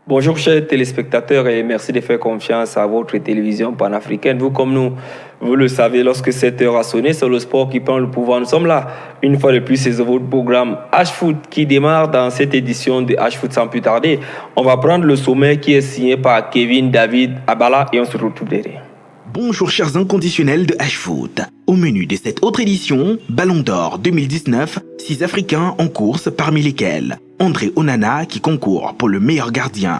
Bonjour chers téléspectateurs et merci de faire confiance à votre télévision panafricaine. Vous comme nous, vous le savez, lorsque cette heure a sonné, c'est le sport qui prend le pouvoir. Nous sommes là, une fois de plus, c'est votre programme H-Foot qui démarre dans cette édition de H-Foot sans plus tarder. On va prendre le sommet qui est signé par Kevin David Abala et on se retrouve derrière. Bonjour chers inconditionnels de H-Foot. Au menu de cette autre édition, Ballon d'Or 2019, 6 Africains en course parmi lesquels André Onana qui concourt pour le meilleur gardien.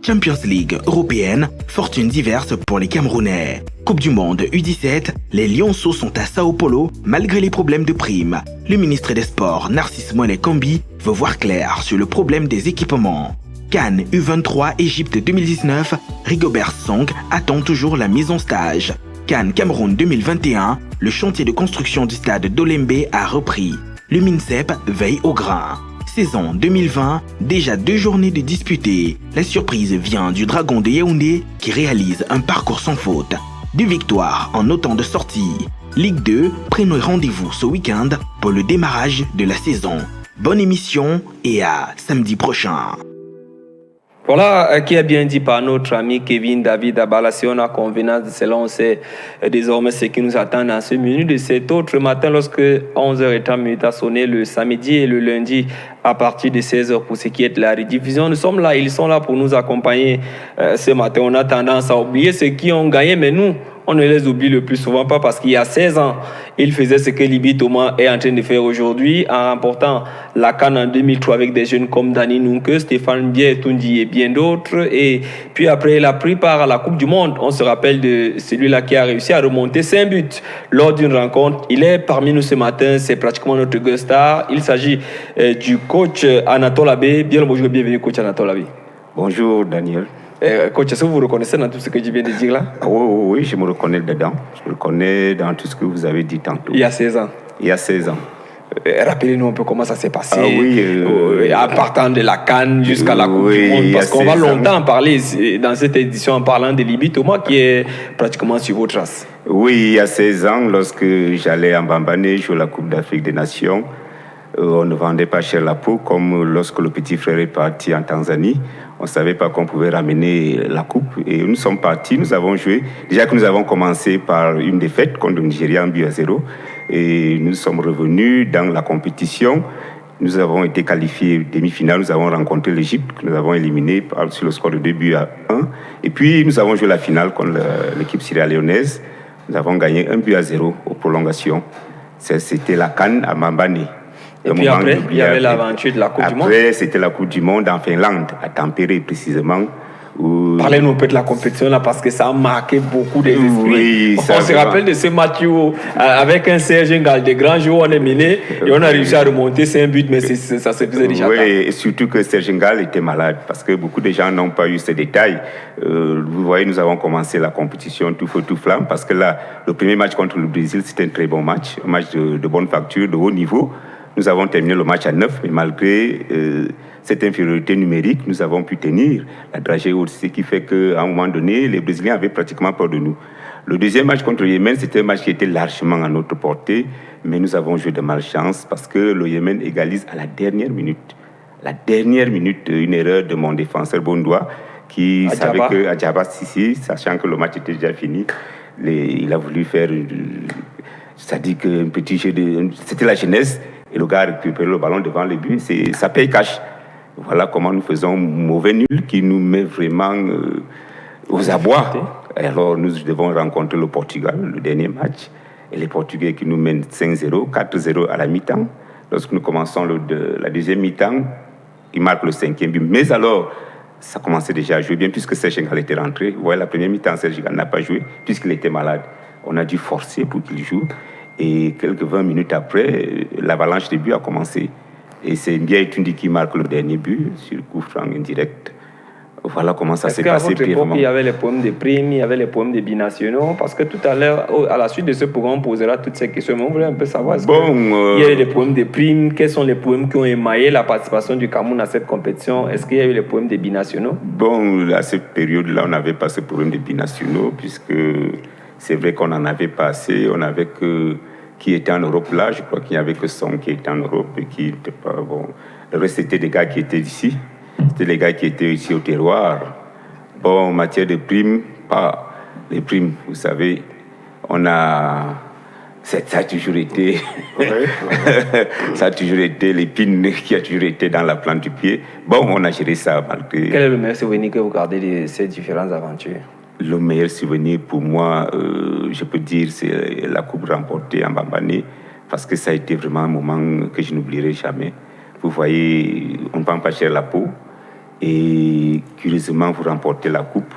Champions League européenne, fortunes diverses pour les Camerounais. Coupe du Monde U17, les Lionceaux sont à Sao Paulo malgré les problèmes de primes. Le ministre des Sports, Narcisse Moané Kombi, veut voir clair sur le problème des équipements. CAN U23 Égypte 2019, Rigobert Song attend toujours la mise en stage. CAN Cameroun 2021, le chantier de construction du stade d'Olembe a repris. Le MINSEP veille au grain. Saison 2020, déjà 2 journées de disputées. La surprise vient du Dragon de Yaoundé qui réalise un parcours sans faute. 2 victoires en autant de sorties. Ligue 2, prenez rendez-vous ce week-end pour le démarrage de la saison. Bonne émission et à samedi prochain. Voilà qui est bien dit par notre ami Kevin David Abala. Si on a convenance de cela, on sait désormais ce qui nous attend dans ce menu de cet autre matin lorsque 11h30 a sonné le samedi et le lundi à partir de 16h pour ce qui est de la rediffusion. Nous sommes là, ils sont là pour nous accompagner ce matin. On a tendance à oublier ceux qui ont gagné, mais nous, on ne les oublie le plus souvent pas parce qu'il y a 16 ans, il faisait ce que Libi Thomas est en train de faire aujourd'hui en remportant la CAN en 2003 avec des jeunes comme Dani Nunke, Stéphane Bié-Tundi et bien d'autres. Et puis après, il a pris part à la Coupe du Monde. On se rappelle de celui-là qui a réussi à remonter 5 buts lors d'une rencontre. Il est parmi nous ce matin, c'est pratiquement notre guest star. Il s'agit du coach Anatole Abbé. Bien le bonjour, bienvenue coach Anatole Abbé. Bonjour Daniel. Coach, est-ce que vous vous reconnaissez dans tout ce que je viens de dire là? Oui, je me reconnais dedans. Je me reconnais dans tout ce que vous avez dit tantôt. Il y a 16 ans. Il y a 16 ans. Rappelez-nous un peu comment ça s'est passé. À partant de la CAN jusqu'à la Coupe du Monde. Parce qu'on va longtemps parler dans cette édition en parlant de Libi Thomas qui est pratiquement sur vos traces. Oui, il y a 16 ans, lorsque j'allais en Bambané jouer la Coupe d'Afrique des Nations, on ne vendait pas cher la peau, comme lorsque le petit frère est parti en Tanzanie. On ne savait pas qu'on pouvait ramener la coupe. Et nous sommes partis, nous avons joué. Déjà que nous avons commencé par une défaite contre le Nigeria 1-0. Et nous sommes revenus dans la compétition. Nous avons été qualifiés demi-finale. Nous avons rencontré l'Égypte, que nous avons éliminé sur le score de 2-1. Et puis nous avons joué la finale contre l'équipe sierra-léonaise. Nous avons gagné 1-0 aux prolongations. C'était la CAN à Mbambané. Et puis après, il y avait l'aventure de la Coupe du Monde. Après, c'était la Coupe du Monde en Finlande, à Tampere précisément. Parlez-nous un peu de la compétition là, parce que ça a marqué beaucoup des esprits. Oui, on se rappelle de ce match où, avec un Serge Ngal, des grands jours, on est mené et on a réussi à remonter 5 buts, mais ça se faisait déjà. Oui, et surtout que Serge Ngal était malade, parce que beaucoup de gens n'ont pas eu ces détails. Vous voyez, nous avons commencé la compétition tout feu, tout flamme, parce que là, le premier match contre le Brésil, c'était un très bon match, un match de bonne facture, de haut niveau. Nous avons terminé le match à 9, mais malgré cette infériorité numérique, nous avons pu tenir la dragée haute, ce qui fait qu'à un moment donné, les Brésiliens avaient pratiquement peur de nous. Le deuxième match contre le Yémen, c'était un match qui était largement à notre portée, mais nous avons joué de malchance parce que le Yémen égalise à la dernière minute. La dernière minute, une erreur de mon défenseur Bondoua, qui savait que Adjaba Sissi, sachant que le match était déjà fini, il a voulu faire, c'est-à-dire qu'un petit jeu c'était la jeunesse. Et le gars a récupéré le ballon devant le but. Ça paye cash. Voilà comment nous faisons mauvais nul qui nous met vraiment aux abois. Et alors nous devons rencontrer le Portugal, le dernier match, et les Portugais qui nous mènent 5-0, 4-0 à la mi-temps. Lorsque nous commençons la deuxième mi-temps, ils marquent le 5e but. Mais alors, ça commençait déjà à jouer bien puisque Serge Ngal était rentré. Vous voyez, la première mi-temps, Serge Ngal n'a pas joué puisqu'il était malade. On a dû forcer pour qu'il joue. Et quelques 20 minutes après, l'avalanche des buts a commencé. Et c'est Ndiaye Etundi qui marque le dernier but sur le coup franc indirect. Voilà comment ça s'est passé. Est-ce qu'à votre époque, il y avait les problèmes de primes, il y avait les problèmes de binationaux? Parce que tout à l'heure, à la suite de ce programme, on posera toutes ces questions. Mais on voulait un peu savoir, il y a eu les problèmes de primes? Quels sont les problèmes qui ont émaillé la participation du Cameroun à cette compétition? Est-ce qu'il y a eu les problèmes de binationaux? Bon, à cette période-là, on n'avait pas ce problème de binationaux, puisque c'est vrai qu'on n'en avait pas assez. On avait que qui était en Europe là. Je crois qu'il n'y avait que Son qui était en Europe et qui n'était pas bon. Le reste, c'était des gars qui étaient ici. C'était les gars qui étaient ici au terroir. Bon, en matière de primes, pas les primes, vous savez, on a... Ça a toujours été... ça a toujours été l'épine qui a toujours été dans la plante du pied. Bon, on a géré ça malgré... Quel est le meilleur souvenir que vous gardez de ces différentes aventures? Le meilleur souvenir pour moi, je peux dire, c'est la coupe remportée en Bambané, parce que ça a été vraiment un moment que je n'oublierai jamais. Vous voyez, on ne prend pas cher la peau. Et curieusement, vous remportez la coupe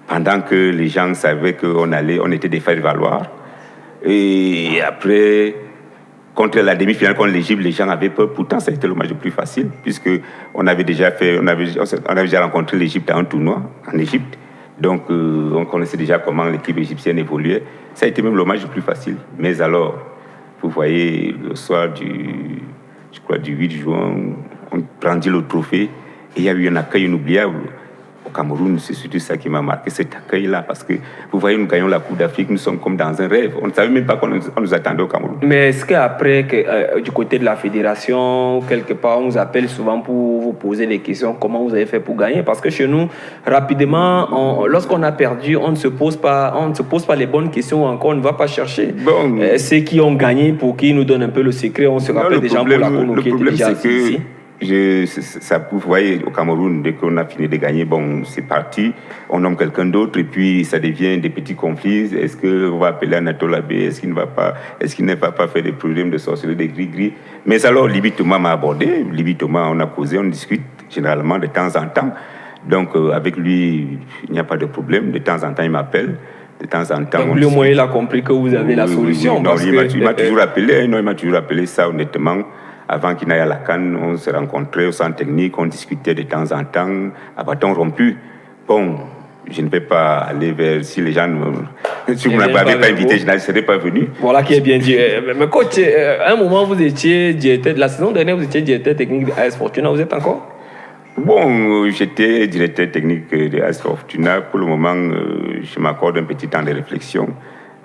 pendant que les gens savaient on était des faire-valoir. Et après, contre la demi-finale, contre l'Égypte, les gens avaient peur. Pourtant, ça a été le match le plus facile, puisqu'on avait déjà rencontré l'Égypte à un tournoi en Égypte. Donc, on connaissait déjà comment l'équipe égyptienne évoluait. Ça a été même le match le plus facile. Mais alors, vous voyez, le soir du 8 juin, on brandit le trophée. Et il y a eu un accueil inoubliable au Cameroun. C'est surtout ça qui m'a marqué, cet accueil-là. Parce que, vous voyez, nous gagnons la Coupe d'Afrique, nous sommes comme dans un rêve. On ne savait même pas qu'on nous attendait au Cameroun. Mais est-ce qu'après, du côté de la fédération, quelque part, on nous appelle souvent pour vous poser des questions, comment vous avez fait pour gagner? Parce que chez nous, rapidement, lorsqu'on a perdu, on ne se pose pas les bonnes questions encore, on ne va pas chercher. Bon, ceux qui ont gagné, pour qu'ils nous donnent un peu le secret, on se rappelle des gens pour la Congo qui étaient déjà ici. Vous voyez, au Cameroun, dès qu'on a fini de gagner, bon, c'est parti. On nomme quelqu'un d'autre et puis ça devient des petits conflits. Est-ce qu'on va appeler Anatole Abbé? Est-ce qu'il ne va pas faire des problèmes de sorcellerie, des gris-gris? Mais alors, Libi Thomas m'a abordé. Libi Thomas, on a causé, on discute généralement de temps en temps. Donc, avec lui, il n'y a pas de problème. De temps en temps, il m'appelle. De temps en temps. Donc, le moins, il a compris que vous avez la solution. Non, il m'a toujours appelé. Non, il m'a toujours appelé ça, honnêtement. Avant qu'il n'aille à la CAN, on se rencontrait au centre technique, on discutait de temps en temps, à bâton rompu. Bon, je ne vais pas aller vers... Si les gens... Si vous ne m'avez pas invité, je ne serais pas venu. Voilà qui est bien dit. Mais coach, à un moment, vous étiez directeur... La saison dernière, vous étiez directeur technique de AS Fortuna. Vous êtes encore? Bon, j'étais directeur technique de AS Fortuna. Pour le moment, je m'accorde un petit temps de réflexion.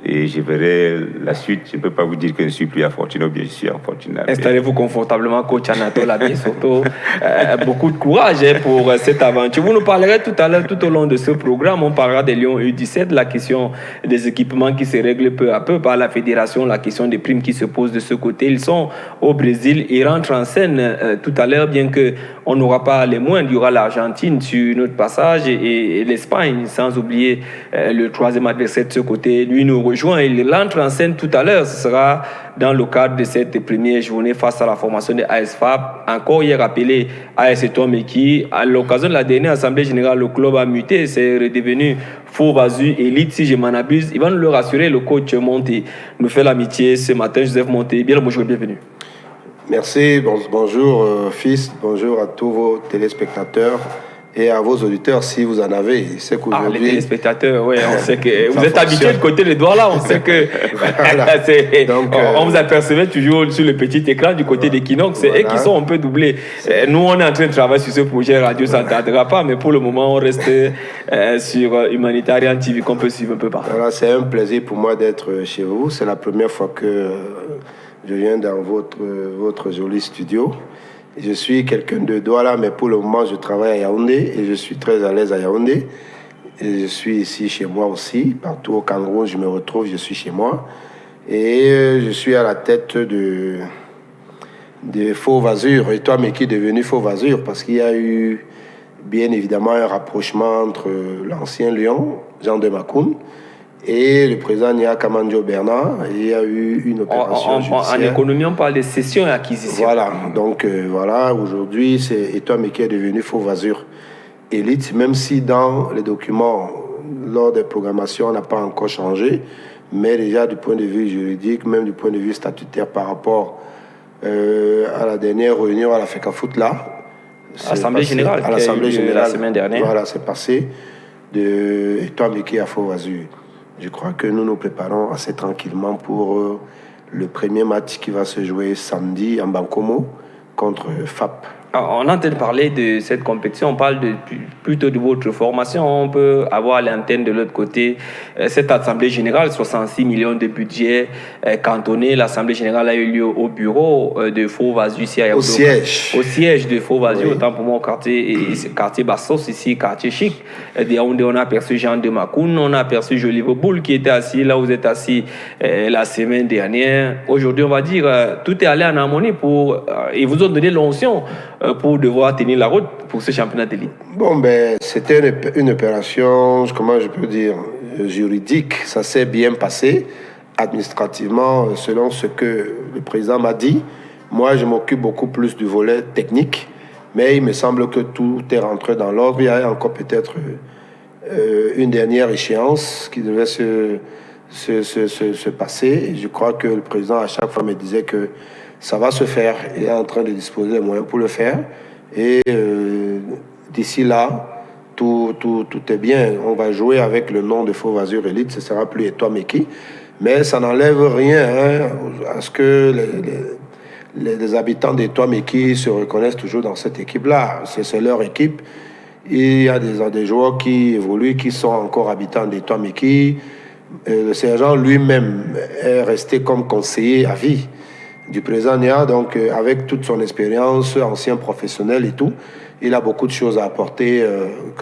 Et je verrai la suite. Je ne peux pas vous dire que je ne suis plus à Fortuna ou bien je suis à Fortuna. Installez-vous confortablement, coach Anatole Abbé. Surtout, beaucoup de courage pour cette aventure. Vous nous parlerez tout à l'heure, tout au long de ce programme. On parlera des Lions U17, la question des équipements qui se règlent peu à peu par la fédération, la question des primes qui se posent de ce côté. Ils sont au Brésil. Ils rentrent en scène tout à l'heure, bien qu'on n'aura pas les moindres. Il y aura l'Argentine sur notre passage et l'Espagne, sans oublier le troisième adversaire de ce côté. Lui nous rejoint. Il entre en scène tout à l'heure. Ce sera dans le cadre de cette première journée face à la formation de ASFAB. Encore hier appelé AS Etomeki. À l'occasion de la dernière assemblée générale, le club a muté. C'est redevenu Faux Vazu Elite, si je m'en abuse. Il va nous le rassurer, le coach Monté nous fait l'amitié ce matin. Joseph Monté, bien le bonjour et bienvenue. Merci, bonjour fils, bonjour à tous vos téléspectateurs. Et à vos auditeurs, si vous en avez. Les téléspectateurs, oui, on sait que vous êtes habitués de côté les doigts là, on sait que donc, on vous apercevait toujours sur le petit écran du côté des Kinox, c'est eux qui sont un peu doublés. Nous, on est en train de travailler sur ce projet Radio, ça ne tardera pas, mais pour le moment, on reste sur Humanitarian TV qu'on peut suivre un peu partout. Voilà, c'est un plaisir pour moi d'être chez vous. C'est la première fois que je viens dans votre joli studio. Je suis quelqu'un de Douala, mais pour le moment, je travaille à Yaoundé et je suis très à l'aise à Yaoundé. Et je suis ici chez moi aussi. Partout au Cameroun, je me retrouve, je suis chez moi. Et je suis à la tête de Fauve Azur. Et toi, mais qui est devenu Fauve Azur, parce qu'il y a eu bien évidemment un rapprochement entre l'ancien Lion, Jean de Macoun, et le président Nia Kamanjo Bernard. Il y a eu une opération judiciaire. En économie, on parle de cession et acquisition. Voilà, donc voilà, aujourd'hui, c'est Etoile qui est devenu Fauve Azur Élite, même si dans les documents, lors des programmations, on n'a pas encore changé, mais déjà du point de vue juridique, même du point de vue statutaire par rapport à la dernière réunion à la FECAFOOT là, Assemblée générale, à l'Assemblée générale la semaine dernière. Voilà, c'est passé de Etoile qui à Fauve Azur. Je crois que nous nous préparons assez tranquillement pour le premier match qui va se jouer samedi en Bankomo contre FAP. On entend parler de cette compétition, on parle plutôt de votre formation. On peut avoir l'antenne de l'autre côté. Cette Assemblée générale, 66 millions de budget cantonné. L'Assemblée générale a eu lieu au bureau de Fauve Azur ici à Yaoundé. Au siège de Fauve Azur, oui. Autant pour moi au quartier Bassos, ici, quartier chic. De Yaoundé, on a aperçu Jean de Macoun, on a aperçu Jolive Boule qui était assis là où vous êtes assis la semaine dernière. Aujourd'hui, on va dire, tout est allé en harmonie ils vous ont donné l'onction pour devoir tenir la route pour ce championnat d'élite. Bon, ben, c'était une opération, comment je peux dire, juridique. Ça s'est bien passé administrativement, selon ce que le président m'a dit. Moi, je m'occupe beaucoup plus du volet technique, mais il me semble que tout est rentré dans l'ordre. Il y a encore peut-être une dernière échéance qui devait se passer. Et je crois que le président, à chaque fois, me disait que ça va se faire. Il est en train de disposer des moyens pour le faire. Et d'ici là, tout est bien. On va jouer avec le nom de Fauve Azur Élite. Ce ne sera plus Etoile Meki. Mais ça n'enlève rien à ce que les habitants d'Etoile Meki se reconnaissent toujours dans cette équipe-là. C'est leur équipe. Il y a des joueurs qui évoluent, qui sont encore habitants d'Etoile Meki. Le sergent lui-même est resté comme conseiller à vie du président Nia, donc avec toute son expérience, ancien professionnel et tout, il a beaucoup de choses à apporter.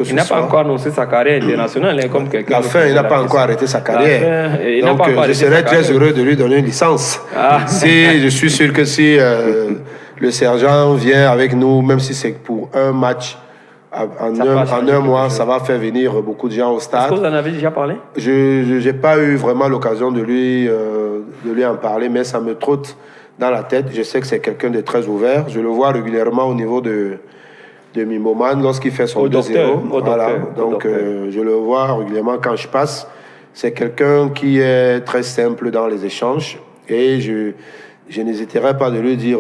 Il n'a pas encore annoncé sa carrière internationale, comme quelqu'un. La fin, il n'a pas encore arrêté sa carrière. Donc je serais très heureux de lui donner une licence. Je suis sûr que si le sergent vient avec nous, même si c'est pour un match, en un mois, ça va faire venir beaucoup de gens au stade. Est-ce que vous en avez déjà parlé? Je n'ai pas eu vraiment l'occasion de lui en parler, mais ça me trotte dans la tête. Je sais que c'est quelqu'un de très ouvert. Je le vois régulièrement au niveau de Mimoman lorsqu'il fait son 2-0. Voilà. Donc, je le vois régulièrement quand je passe. C'est quelqu'un qui est très simple dans les échanges. Et je n'hésiterai pas de lui dire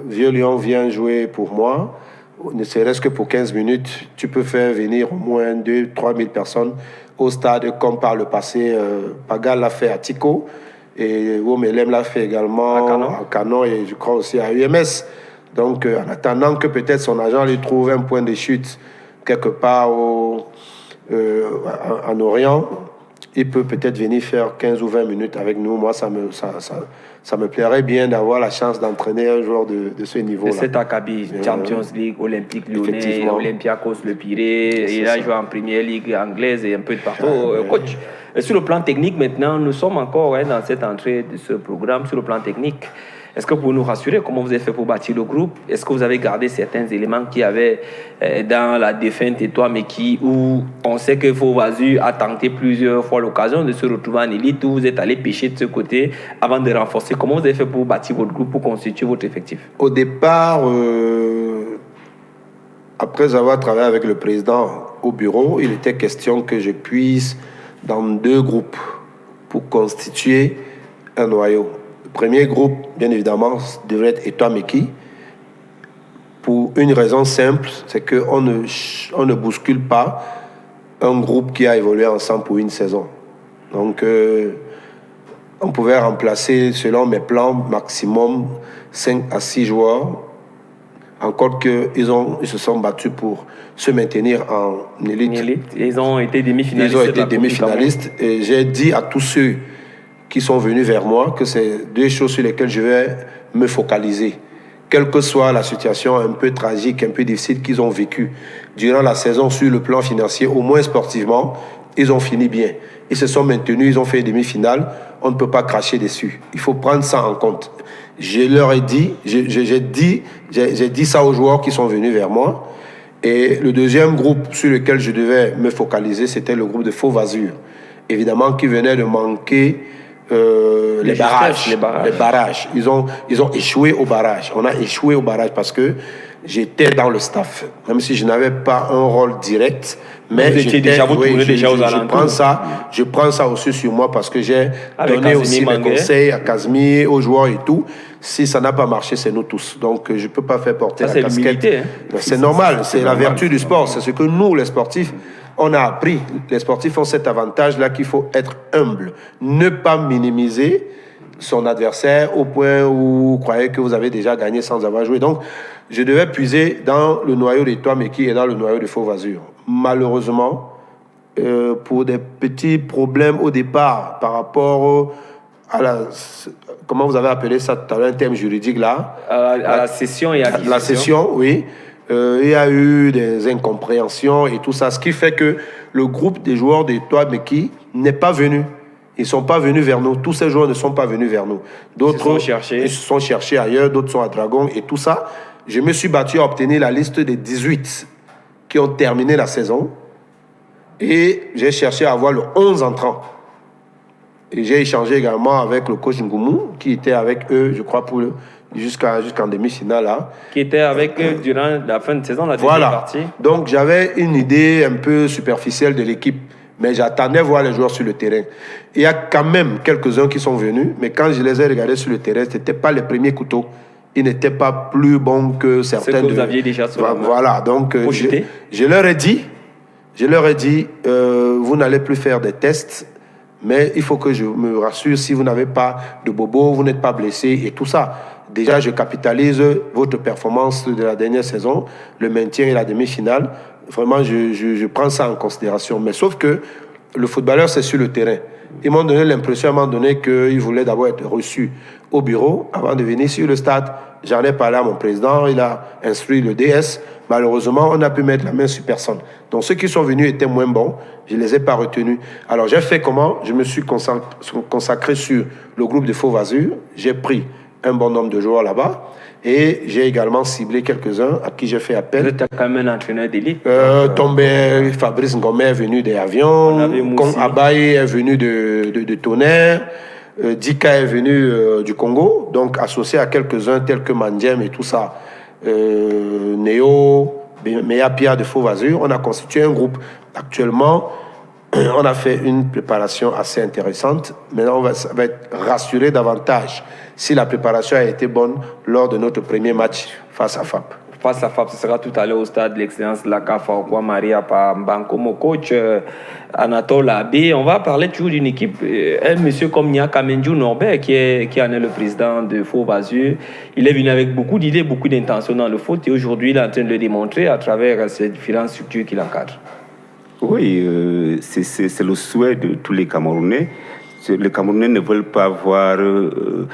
Vieux Lion, viens jouer pour moi. Ne serait-ce que pour 15 minutes, tu peux faire venir au moins 2-3 000 personnes au stade, comme par le passé, Pagal l'a fait à Tico. Et Womelem l'a fait également à Canon et je crois aussi à UMS. Donc, en attendant que peut-être son agent lui trouve un point de chute quelque part en Orient, il peut peut-être venir faire 15 ou 20 minutes avec nous. Moi, ça me plairait bien d'avoir la chance d'entraîner un joueur de ce niveau-là. C'est cet acabit, Champions League, Olympique Lyonnais, Olympiakos Le Pirée. Il a joué en Première Ligue anglaise et un peu de partout. Coach, sur le plan technique, maintenant, nous sommes encore dans cette entrée de ce programme. Sur le plan technique, est-ce que vous pouvez nous rassurer comment vous avez fait pour bâtir le groupe? Est-ce que vous avez gardé certains éléments qu'il y avait dans la défunte Etoile Meki, où on sait que Fauve Azur a tenté plusieurs fois l'occasion de se retrouver en élite, où vous êtes allé pêcher de ce côté avant de renforcer? Comment vous avez fait pour bâtir votre groupe, pour constituer votre effectif? Au départ, après avoir travaillé avec le président au bureau, il était question que je puisse dans 2 groupes pour constituer un noyau. Le premier groupe, bien évidemment, devrait être Etoile Meki, pour une raison simple, c'est qu'on ne bouscule pas un groupe qui a évolué ensemble pour une saison. Donc, on pouvait remplacer, selon mes plans, maximum 5 à 6 joueurs. Encore qu'ils se sont battus pour se maintenir en élite. Ils ont été demi-finalistes. Ils ont été demi-finalistes. Et j'ai dit à tous ceux qui sont venus vers moi que c'est 2 choses sur lesquelles je vais me focaliser. Quelle que soit la situation un peu tragique, un peu difficile qu'ils ont vécue durant la saison sur le plan financier, au moins sportivement, ils ont fini bien. Ils se sont maintenus, ils ont fait une demi-finale. On ne peut pas cracher dessus. Il faut prendre ça en compte. Je leur ai dit, j'ai dit ça aux joueurs qui sont venus vers moi. Et le deuxième groupe sur lequel je devais me focaliser, c'était le groupe de Faux Vasure. Évidemment, qui venait de manquer les barrages. Ils ont échoué au barrage. On a échoué au barrage parce que j'étais dans le staff, même si je n'avais pas un rôle direct. Mais je prends ça aussi sur moi parce que j'ai donné aussi mes conseils à Casimir, aux joueurs et tout. Si ça n'a pas marché, c'est nous tous. Donc, je ne peux pas faire porter la casquette. Hein. C'est normal, c'est la vertu du sport. C'est ce que nous, les sportifs, on a appris. Les sportifs ont cet avantage-là qu'il faut être humble. Ne pas minimiser son adversaire au point où vous croyez que vous avez déjà gagné sans avoir joué. Donc, je devais puiser dans le noyau de Toi Meki et dans le noyau de Faux Vasure. Malheureusement, pour des petits problèmes au départ par rapport à la... Comment vous avez appelé ça tout à l'heure, un terme juridique là? À la cession et acquisition. La cession, oui. Il y a eu des incompréhensions et tout ça, ce qui fait que le groupe des joueurs de Toi Meki n'est pas venu. Ils ne sont pas venus vers nous. Tous ces joueurs ne sont pas venus vers nous. D'autres ils se sont cherchés ailleurs, d'autres sont à Dragon et tout ça. Je me suis battu à obtenir la liste des 18 qui ont terminé la saison. Et j'ai cherché à avoir le 11 entrant. Et j'ai échangé également avec le coach Ngoumou, qui était avec eux, je crois, jusqu'en demi-finale. Là. Qui était avec eux durant la fin de saison, la deuxième partie. Donc j'avais une idée un peu superficielle de l'équipe. Mais j'attendais voir les joueurs sur le terrain. Il y a quand même quelques-uns qui sont venus, mais quand je les ai regardés sur le terrain, ce n'étaient pas les premiers couteaux. Ils n'étaient pas plus bons que certains. Ce que vous aviez déjà sur Voilà, donc je leur ai dit, vous n'allez plus faire des tests, mais il faut que je me rassure si vous n'avez pas de bobo, vous n'êtes pas blessé et tout ça. Déjà, je capitalise votre performance de la dernière saison, le maintien et la demi-finale. Vraiment, je prends ça en considération. Mais sauf que le footballeur, c'est sur le terrain. Ils m'ont donné l'impression à un moment donné qu'ils voulaient d'abord être reçus au bureau avant de venir sur le stade. J'en ai parlé à mon président, il a instruit le DS. Malheureusement, on a pu mettre la main sur personne. Donc ceux qui sont venus étaient moins bons, je ne les ai pas retenus. Alors j'ai fait comment? Je me suis consacré sur le groupe de Faux Vasure. J'ai pris un bon nombre de joueurs là-bas. Et j'ai également ciblé quelques-uns à qui j'ai fait appel. Vous êtes quand même un entraîneur d'élite. Tombé, Fabrice Ngomé est venu des avions. Kong Abaye est venu de Tonnerre. Dika est venu du Congo. Donc associé à quelques-uns tels que Mandiem et tout ça. Néo, Meya Pia de Faux Vasure. On a constitué un groupe. Actuellement, on a fait une préparation assez intéressante. Maintenant, on va être rassuré davantage si la préparation a été bonne lors de notre premier match face à FAP. Face à FAP, ce sera tout à l'heure au stade de l'excellence de la CAF Okwa Maria par Mbanko, mon coach Anatole Abbé. On va parler toujours d'une équipe, un monsieur comme Nyaka Mendiou Norbert, qui en est le président de Faux Vasure. Il est venu avec beaucoup d'idées, beaucoup d'intentions dans le foot et aujourd'hui, il est en train de le démontrer à travers ces différentes structures qu'il encadre. Oui, c'est le souhait de tous les Camerounais. Les Camerounais ne veulent pas voir le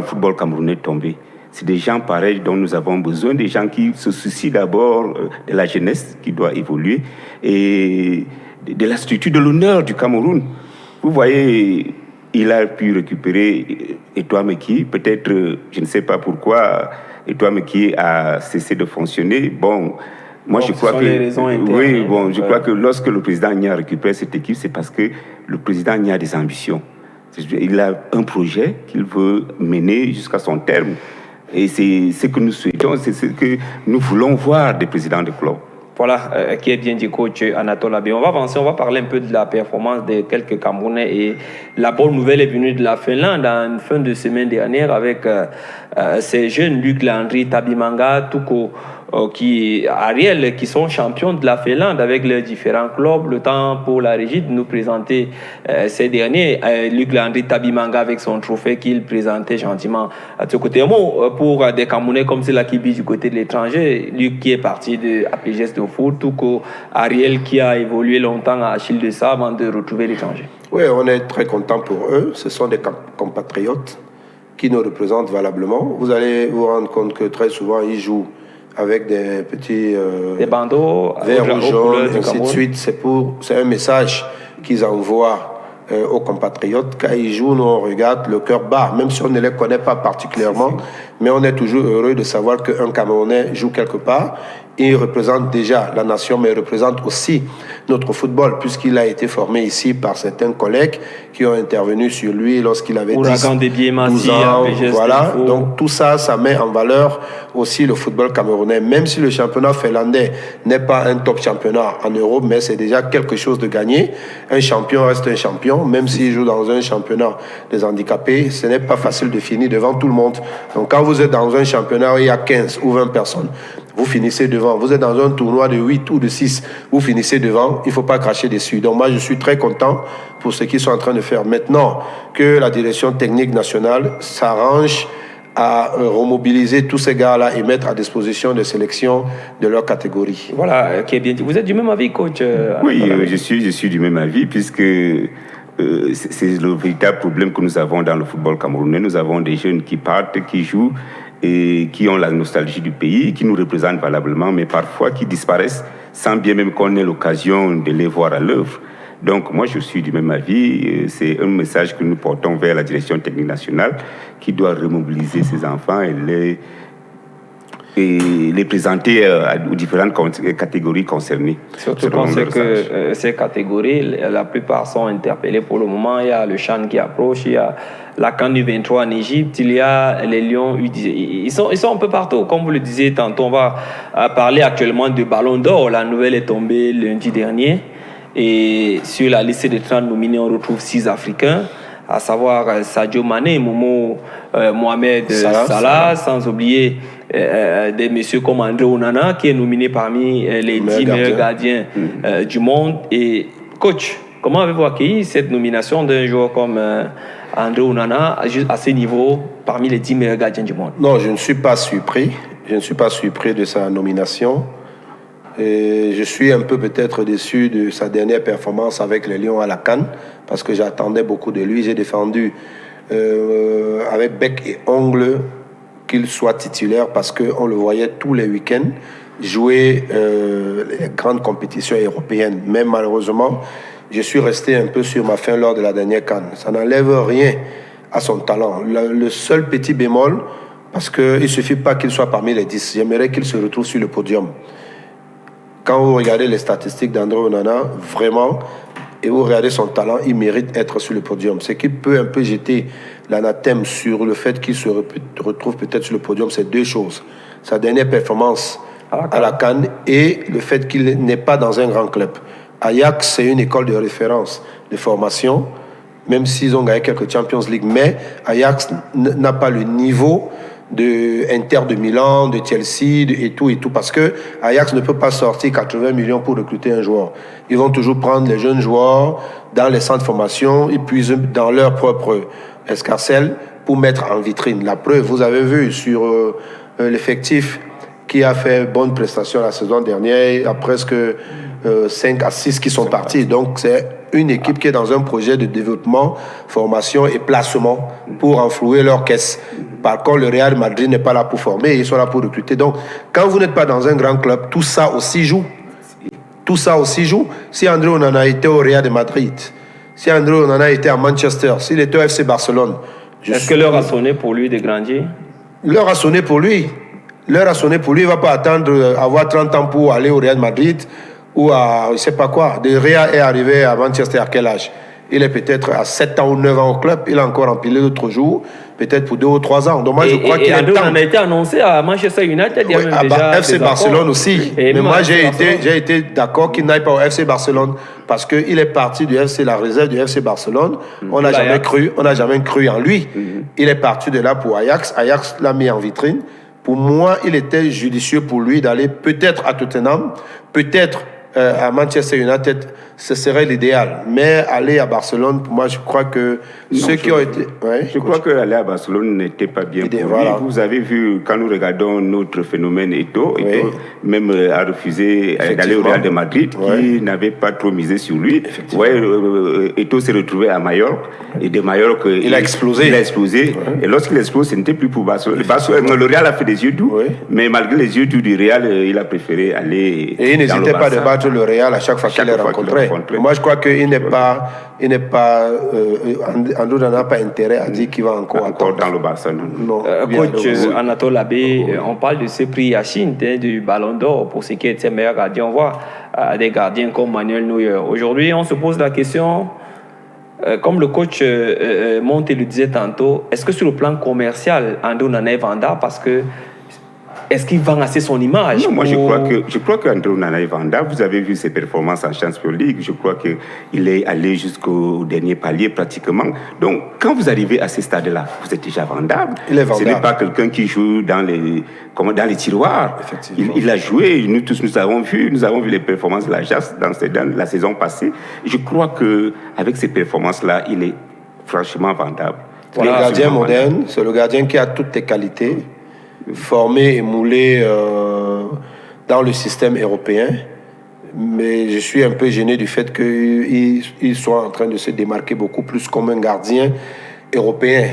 football camerounais tomber. C'est des gens pareils dont nous avons besoin, des gens qui se soucient d'abord de la jeunesse qui doit évoluer et de la structure de l'honneur du Cameroun. Vous voyez, il a pu récupérer Toi Meki, peut-être, je ne sais pas pourquoi, Toi Meki a cessé de fonctionner. Bon, moi, je crois que je crois que lorsque le président Nia récupère cette équipe, c'est parce que le président Nia a des ambitions. Il a un projet qu'il veut mener jusqu'à son terme. Et c'est ce que nous souhaitons, c'est ce que nous voulons voir des présidents de club. Voilà, qui est bien dit coach Anatole Abbé. On va avancer, on va parler un peu de la performance de quelques Camerounais. Et la bonne nouvelle est venue de la Finlande en fin de semaine dernière avec ces jeunes, Luc Landry, Tabimanga, Tuko, Ariel, qui sont champions de la Finlande avec leurs différents clubs. Le temps pour la régie de nous présenter ces derniers. Luc Landry, Tabimanga avec son trophée qu'il présentait gentiment à ce côté. Un mot pour des Camerounais comme ceux-là qui vivent du côté de l'étranger. Luc qui est parti de APGS de foot, Tuko, Ariel qui a évolué longtemps à Achille de Sable avant de retrouver l'étranger. Oui, on est très content pour eux. Ce sont des compatriotes qui nous représentent valablement. Vous allez vous rendre compte que très souvent, ils jouent avec des petits des bandeaux verts ou jaunes, ainsi de suite. C'est un message qu'ils envoient aux compatriotes. Quand ils jouent, nous on regarde, le cœur bat, même si on ne les connaît pas particulièrement, mais on est toujours heureux de savoir qu'un Camerounais joue quelque part. Il représente déjà la nation, mais il représente aussi notre football, puisqu'il a été formé ici par certains collègues qui ont intervenu sur lui lorsqu'il avait 12 ans. Voilà. Donc tout ça, ça met en valeur aussi le football camerounais. Même si le championnat finlandais n'est pas un top championnat en Europe, mais c'est déjà quelque chose de gagné. Un champion reste un champion, même s'il joue dans un championnat des handicapés, ce n'est pas facile de finir devant tout le monde. Donc quand vous êtes dans un championnat où il y a 15 ou 20 personnes, vous finissez devant. Vous êtes dans un tournoi de 8 ou de 6, vous finissez devant, il ne faut pas cracher dessus. Donc moi, je suis très content pour ce qu'ils sont en train de faire. Maintenant que la direction technique nationale s'arrange à remobiliser tous ces gars-là et mettre à disposition des sélections de leur catégorie. Voilà, qui est bien dit. Vous êtes du même avis, coach? Oui, je suis du même avis, puisque c'est le véritable problème que nous avons dans le football camerounais. Nous avons des jeunes qui partent, qui jouent, et qui ont la nostalgie du pays, qui nous représentent valablement, mais parfois qui disparaissent sans bien même qu'on ait l'occasion de les voir à l'œuvre. Donc moi, je suis du même avis. C'est un message que nous portons vers la direction technique nationale qui doit remobiliser ces enfants et les présenter aux différentes catégories concernées. Surtout penser que ces catégories, la plupart sont interpellées pour le moment. Il y a le CHAN qui approche, il y a la CAN du 23 en Égypte, il y a les Lions U17. Ils sont un peu partout. Comme vous le disiez tantôt, on va parler actuellement de Ballon d'Or. La nouvelle est tombée lundi dernier. Et sur la liste des 30 nominés, on retrouve 6 Africains, à savoir Sadio Mané, Momo Mohamed Salah, sans oublier des messieurs comme André Onana, qui est nominé parmi les 10 meilleurs gardiens du monde. Et coach, comment avez-vous accueilli cette nomination d'un joueur comme André Onana à ce niveau, parmi les 10 meilleurs gardiens du monde? Non, je ne suis pas surpris. Je ne suis pas surpris de sa nomination. Et je suis un peu peut-être déçu de sa dernière performance avec les Lions à la CAN, parce que j'attendais beaucoup de lui. J'ai défendu avec bec et ongle qu'il soit titulaire, parce qu'on le voyait tous les week-ends jouer les grandes compétitions européennes. Mais malheureusement, je suis resté un peu sur ma faim lors de la dernière CAN. Ça n'enlève rien à son talent. Le seul petit bémol, parce qu'il ne suffit pas qu'il soit parmi les 10, j'aimerais qu'il se retrouve sur le podium. Quand vous regardez les statistiques d'André Onana, vraiment, et vous regardez son talent, il mérite d'être sur le podium. Ce qui peut un peu jeter l'anathème sur le fait qu'il se retrouve peut-être sur le podium, c'est deux choses. Sa dernière performance à la CAN et le fait qu'il n'est pas dans un grand club. Ajax, c'est une école de référence de formation, même s'ils ont gagné quelques Champions League, mais Ajax n'a pas le niveau de Inter de Milan, de Chelsea et tout, parce que Ajax ne peut pas sortir 80 millions pour recruter un joueur. Ils vont toujours prendre les jeunes joueurs dans les centres de formation, ils puisent dans leur propre escarcelle pour mettre en vitrine. La preuve, vous avez vu sur l'effectif qui a fait bonne prestation la saison dernière, il y a presque 5 à 6 qui sont partis. Donc c'est une équipe qui est dans un projet de développement, formation et placement pour enflouer leur caisse. Par contre, le Real Madrid n'est pas là pour former, ils sont là pour recruter. Donc, quand vous n'êtes pas dans un grand club, tout ça aussi joue. Tout ça aussi joue. Si André Onana était au Real de Madrid, si André Onana était à Manchester, s'il était au FC Barcelone... Est-ce que l'heure a sonné pour lui de grandir? L'heure a sonné pour lui. L'heure a sonné pour lui. Il ne va pas attendre avoir 30 ans pour aller au Real Madrid ou à je ne sais pas quoi. De Real est arrivé à Manchester à quel âge? Il est peut-être à 7 ans ou 9 ans au club. Il a encore empilé l'autre jour, peut-être pour 2 ou 3 ans. Donc moi, je crois qu'il est temps. On a été annoncé à Manchester United. Il y a même déjà FC Barcelone aussi. Mais moi, j'ai été d'accord qu'il n'aille pas au FC Barcelone parce qu'il est parti du FC, la réserve du FC Barcelone. On n'a jamais cru en lui. Il est parti de là pour Ajax. Ajax l'a mis en vitrine. Pour moi, il était judicieux pour lui d'aller peut-être à Tottenham, peut-être à Manchester United, ce serait l'idéal. Mais aller à Barcelone, pour moi, je crois que ceux qui ont été... Ouais, je crois qu'aller à Barcelone n'était pas bien pour lui. Voilà. Vous avez vu, quand nous regardons notre phénomène Eto'o, même a refusé d'aller au Real de Madrid, qui n'avait pas trop misé sur lui. Eto'o s'est retrouvé à Majorque, et de Majorque... Il a explosé. Et lorsqu'il explose, ce n'était plus pour Barcelone. Le Real a fait des yeux doux, mais malgré les yeux doux du Real, il a préféré aller et il n'hésitait pas de battre battre le Real à chaque fois qu'il est rencontré. Moi, je crois qu'il n'est pas, Andrew Onana n'a pas intérêt à dire qu'il va encore dans le Barça. Non. Coach Anatole Abbé, on parle de ce prix à Chine du Ballon d'Or pour ce qui est de ses meilleurs gardiens. On voit des gardiens comme Manuel Neuer. Aujourd'hui, on se pose la question, comme le coach Monte le disait tantôt, est-ce que sur le plan commercial, Andrew Onana est vendable parce que est-ce qu'il vend assez son image? Non, moi, je crois qu'Andrew Onana est vendable. Vous avez vu ses performances en Champions League. Je crois qu'il est allé jusqu'au dernier palier pratiquement. Donc, quand vous arrivez à ce stade-là, vous êtes déjà vendable. Il est vendable. Ce n'est pas quelqu'un qui joue dans les tiroirs. Il a joué. Nous tous, nous avons vu les performances de l'Ajax dans la saison passée. Je crois qu'avec ces performances-là, il est franchement vendable. Voilà, le gardien moderne, c'est le gardien qui a toutes les qualités, formé et moulé dans le système européen. Mais je suis un peu gêné du fait qu'il soit en train de se démarquer beaucoup plus comme un gardien européen.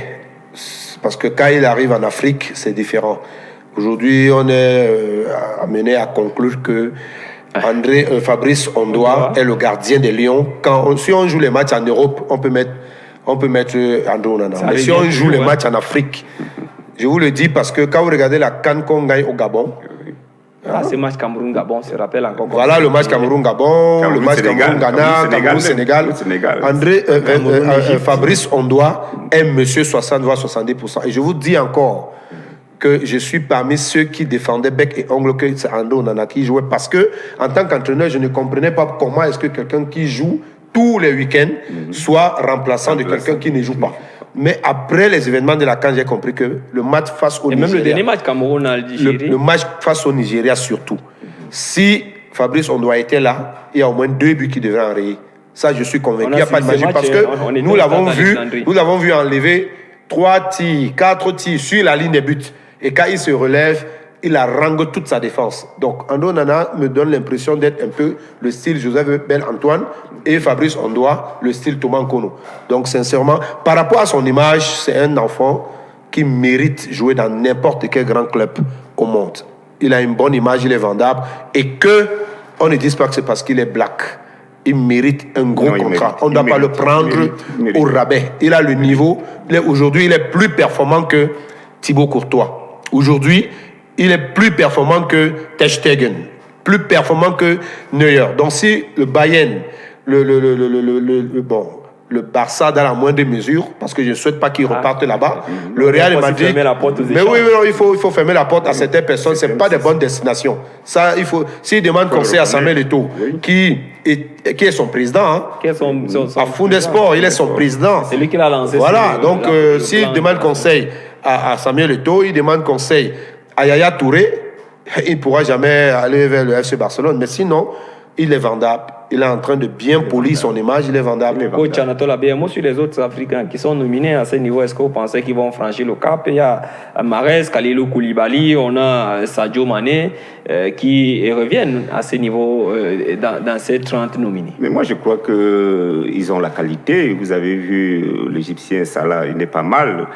Parce que quand il arrive en Afrique, c'est différent. Aujourd'hui, on est amené à conclure que Fabrice Ondoa est le gardien des Lions. Si on joue les matchs en Europe, on peut mettre Andrew Onana. Mais si on joue les matchs en Afrique, je vous le dis parce que quand vous regardez la CAN qu'on gagne au Gabon, ce match Cameroun-Gabon se rappelle encore. Voilà le match Cameroun-Gabon, le match Cameroun-Ghana, Cameroun-Sénégal. Fabrice Ondoa est monsieur 60 voire 70%. Et je vous dis encore que je suis parmi ceux qui défendaient bec et ongle que c'est Andrew Onana qui jouait parce que en tant qu'entraîneur, je ne comprenais pas comment est-ce que quelqu'un qui joue tous les week-ends soit remplaçant de quelqu'un qui ne joue pas. Mais après les événements de la CAN, j'ai compris que le match face au Nigeria... Et même le dernier match Cameroun-Algérie. Le match face au Nigeria surtout. Si Fabrice Ondoa était là, il y a au moins 2 buts qui devraient enrayer. Ça, je suis convaincu. Il n'y a pas de magie parce que nous l'avons vu enlever 3 tirs, 4 tirs sur la ligne des buts. Et quand il se relève, il harangue toute sa défense. Donc, Andrew Onana me donne l'impression d'être un peu le style Joseph Bel-Antoine et Fabrice Ondoa, le style Thomas Nkono. Donc, sincèrement, par rapport à son image, c'est un enfant qui mérite jouer dans n'importe quel grand club au monde. Il a une bonne image, il est vendable. Et on ne dise pas que c'est parce qu'il est black. Il mérite un gros contrat. On ne doit pas le prendre au rabais. Il a le niveau. Aujourd'hui, il est plus performant que Thibaut Courtois. Aujourd'hui, il est plus performant que Ter Stegen, plus performant que Neuer. Donc si le Bayern, le Barça dans la moindre mesure, parce que je ne souhaite pas qu'il reparte là-bas, le Real Madrid... Mais oui, il faut fermer la porte à certaines personnes, ce n'est pas des bonnes destinations. Ça, il faut... S'il demande conseil à Samuel Eto'o, qui est son président, à Foundé Sport, il est son président. C'est lui qui l'a lancé. Voilà, donc s'il demande conseil à Samuel Eto'o, il demande conseil à Yaya Touré, il ne pourra jamais aller vers le FC Barcelone. Mais sinon, il est vendable. Il est en train de bien polir son image, il est vendable. Coach Anatole Abbé, moi sur les autres Africains qui sont nominés à ce niveau, est-ce que vous pensez qu'ils vont franchir le cap? Il y a Mahrez, Kalilou Koulibaly, on a Sadio Mané qui reviennent à ce niveau dans ces 30 nominés. Mais moi je crois qu'ils ont la qualité. Vous avez vu l'Égyptien Salah, il est pas mal.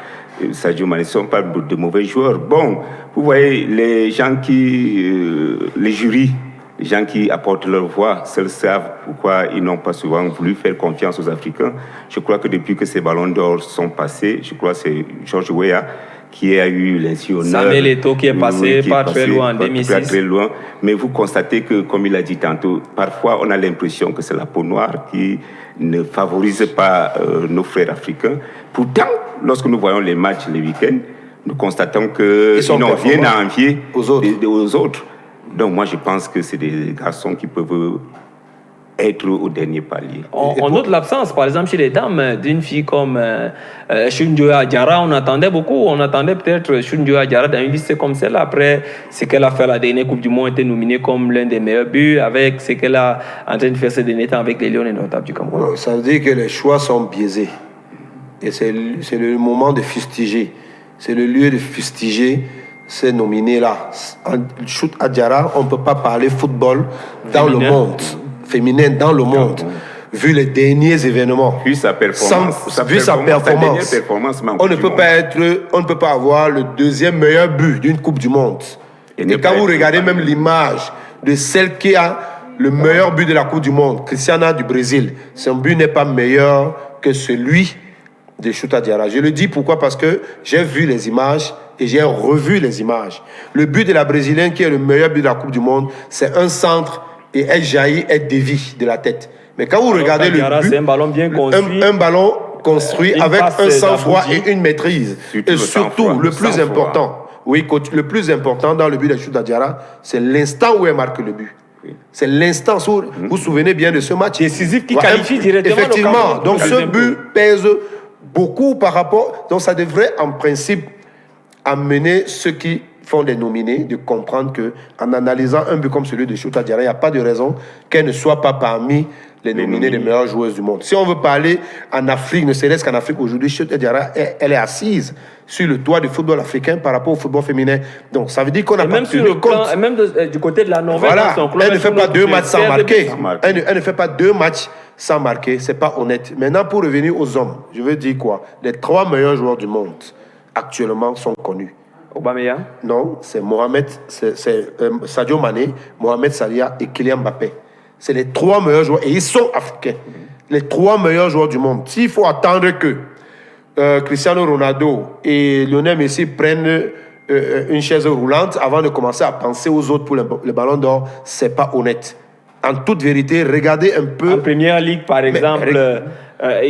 Sadio Mané ne sont pas de mauvais joueurs. Bon, vous voyez, les gens les jurys, les gens qui apportent leur voix, seuls savent pourquoi ils n'ont pas souvent voulu faire confiance aux Africains. Je crois que depuis que ces ballons d'or sont passés, je crois que c'est George Weah qui a eu l'ainsi honneur. Samuel Eto'o qui est passé pas très loin en 2006. Très loin. Mais vous constatez que, comme il a dit tantôt, parfois on a l'impression que c'est la peau noire qui ne favorise pas nos frères africains. Pourtant, lorsque nous voyons les matchs les week-ends, nous constatons qu'ils n'ont rien à envier aux autres. Donc moi je pense que c'est des garçons qui peuvent être au dernier palier. On note l'absence, par exemple, chez les dames, d'une fille comme Shunjo Adjara. On attendait peut-être Shunjo Adjara dans une liste comme celle-là. Après ce qu'elle a fait à la dernière Coupe du Monde, été nominée comme l'un des meilleurs buts, avec ce qu'elle a en train de faire ces derniers temps avec les Lions indomptables du Cameroun. Ça veut dire que les choix sont biaisés. Et c'est le moment de fustiger. C'est le lieu de fustiger ces nominés-là. Shoot Adjara, on ne peut pas parler football dans le monde. Féminin dans le monde, vu les derniers événements, vu sa performance, on ne peut pas avoir le deuxième meilleur but d'une Coupe du Monde. Et quand vous regardez même l'image de celle qui a le meilleur but de la Coupe du Monde, Cristiano du Brésil, son but n'est pas meilleur que celui de Chouta Diarra. Je le dis pourquoi? Parce que j'ai vu les images et j'ai revu les images. Le but de la Brésilienne, qui est le meilleur but de la Coupe du Monde, c'est un centre et elle jaillit, elle dévie de la tête. Mais quand vous regardez le but, c'est un ballon bien construit. Un ballon construit avec un sang-froid et une maîtrise. Et surtout, le plus important, oui, coach, le plus important dans le but de Chouta Diarra, c'est l'instant où elle marque le but. C'est l'instant où vous vous souvenez bien de ce match. Décisif qui qualifie directement. Effectivement, donc ce but pèse beaucoup par rapport. Donc ça devrait en principe amener ceux qui font les nominés de comprendre qu'en analysant un but comme celui de Chouta Diarra, il n'y a pas de raison qu'elle ne soit pas parmi les nominés des meilleures joueuses du monde. Si on veut parler en Afrique, ne serait-ce qu'en Afrique aujourd'hui, Chouta Diarra, elle est assise sur le toit du football africain par rapport au football féminin. Donc ça veut dire qu'on a pas tenu compte. Même du côté de la Norvège, voilà, elle ne fait pas 2 matchs sans marquer. Elle ne fait pas 2 matchs sans marquer. C'est pas honnête. Maintenant, pour revenir aux hommes, je veux dire quoi? Les 3 meilleurs joueurs du monde actuellement sont connus. Aubameyang? Non, c'est Sadio Mané, Mohamed Salah et Kylian Mbappé. C'est les 3 meilleurs joueurs et ils sont africains. Les 3 meilleurs joueurs du monde. S'il faut attendre que Cristiano Ronaldo et Lionel Messi prennent une chaise roulante avant de commencer à penser aux autres pour le ballon d'or, c'est pas honnête. En toute vérité, regardez un peu. En Première Ligue, par exemple,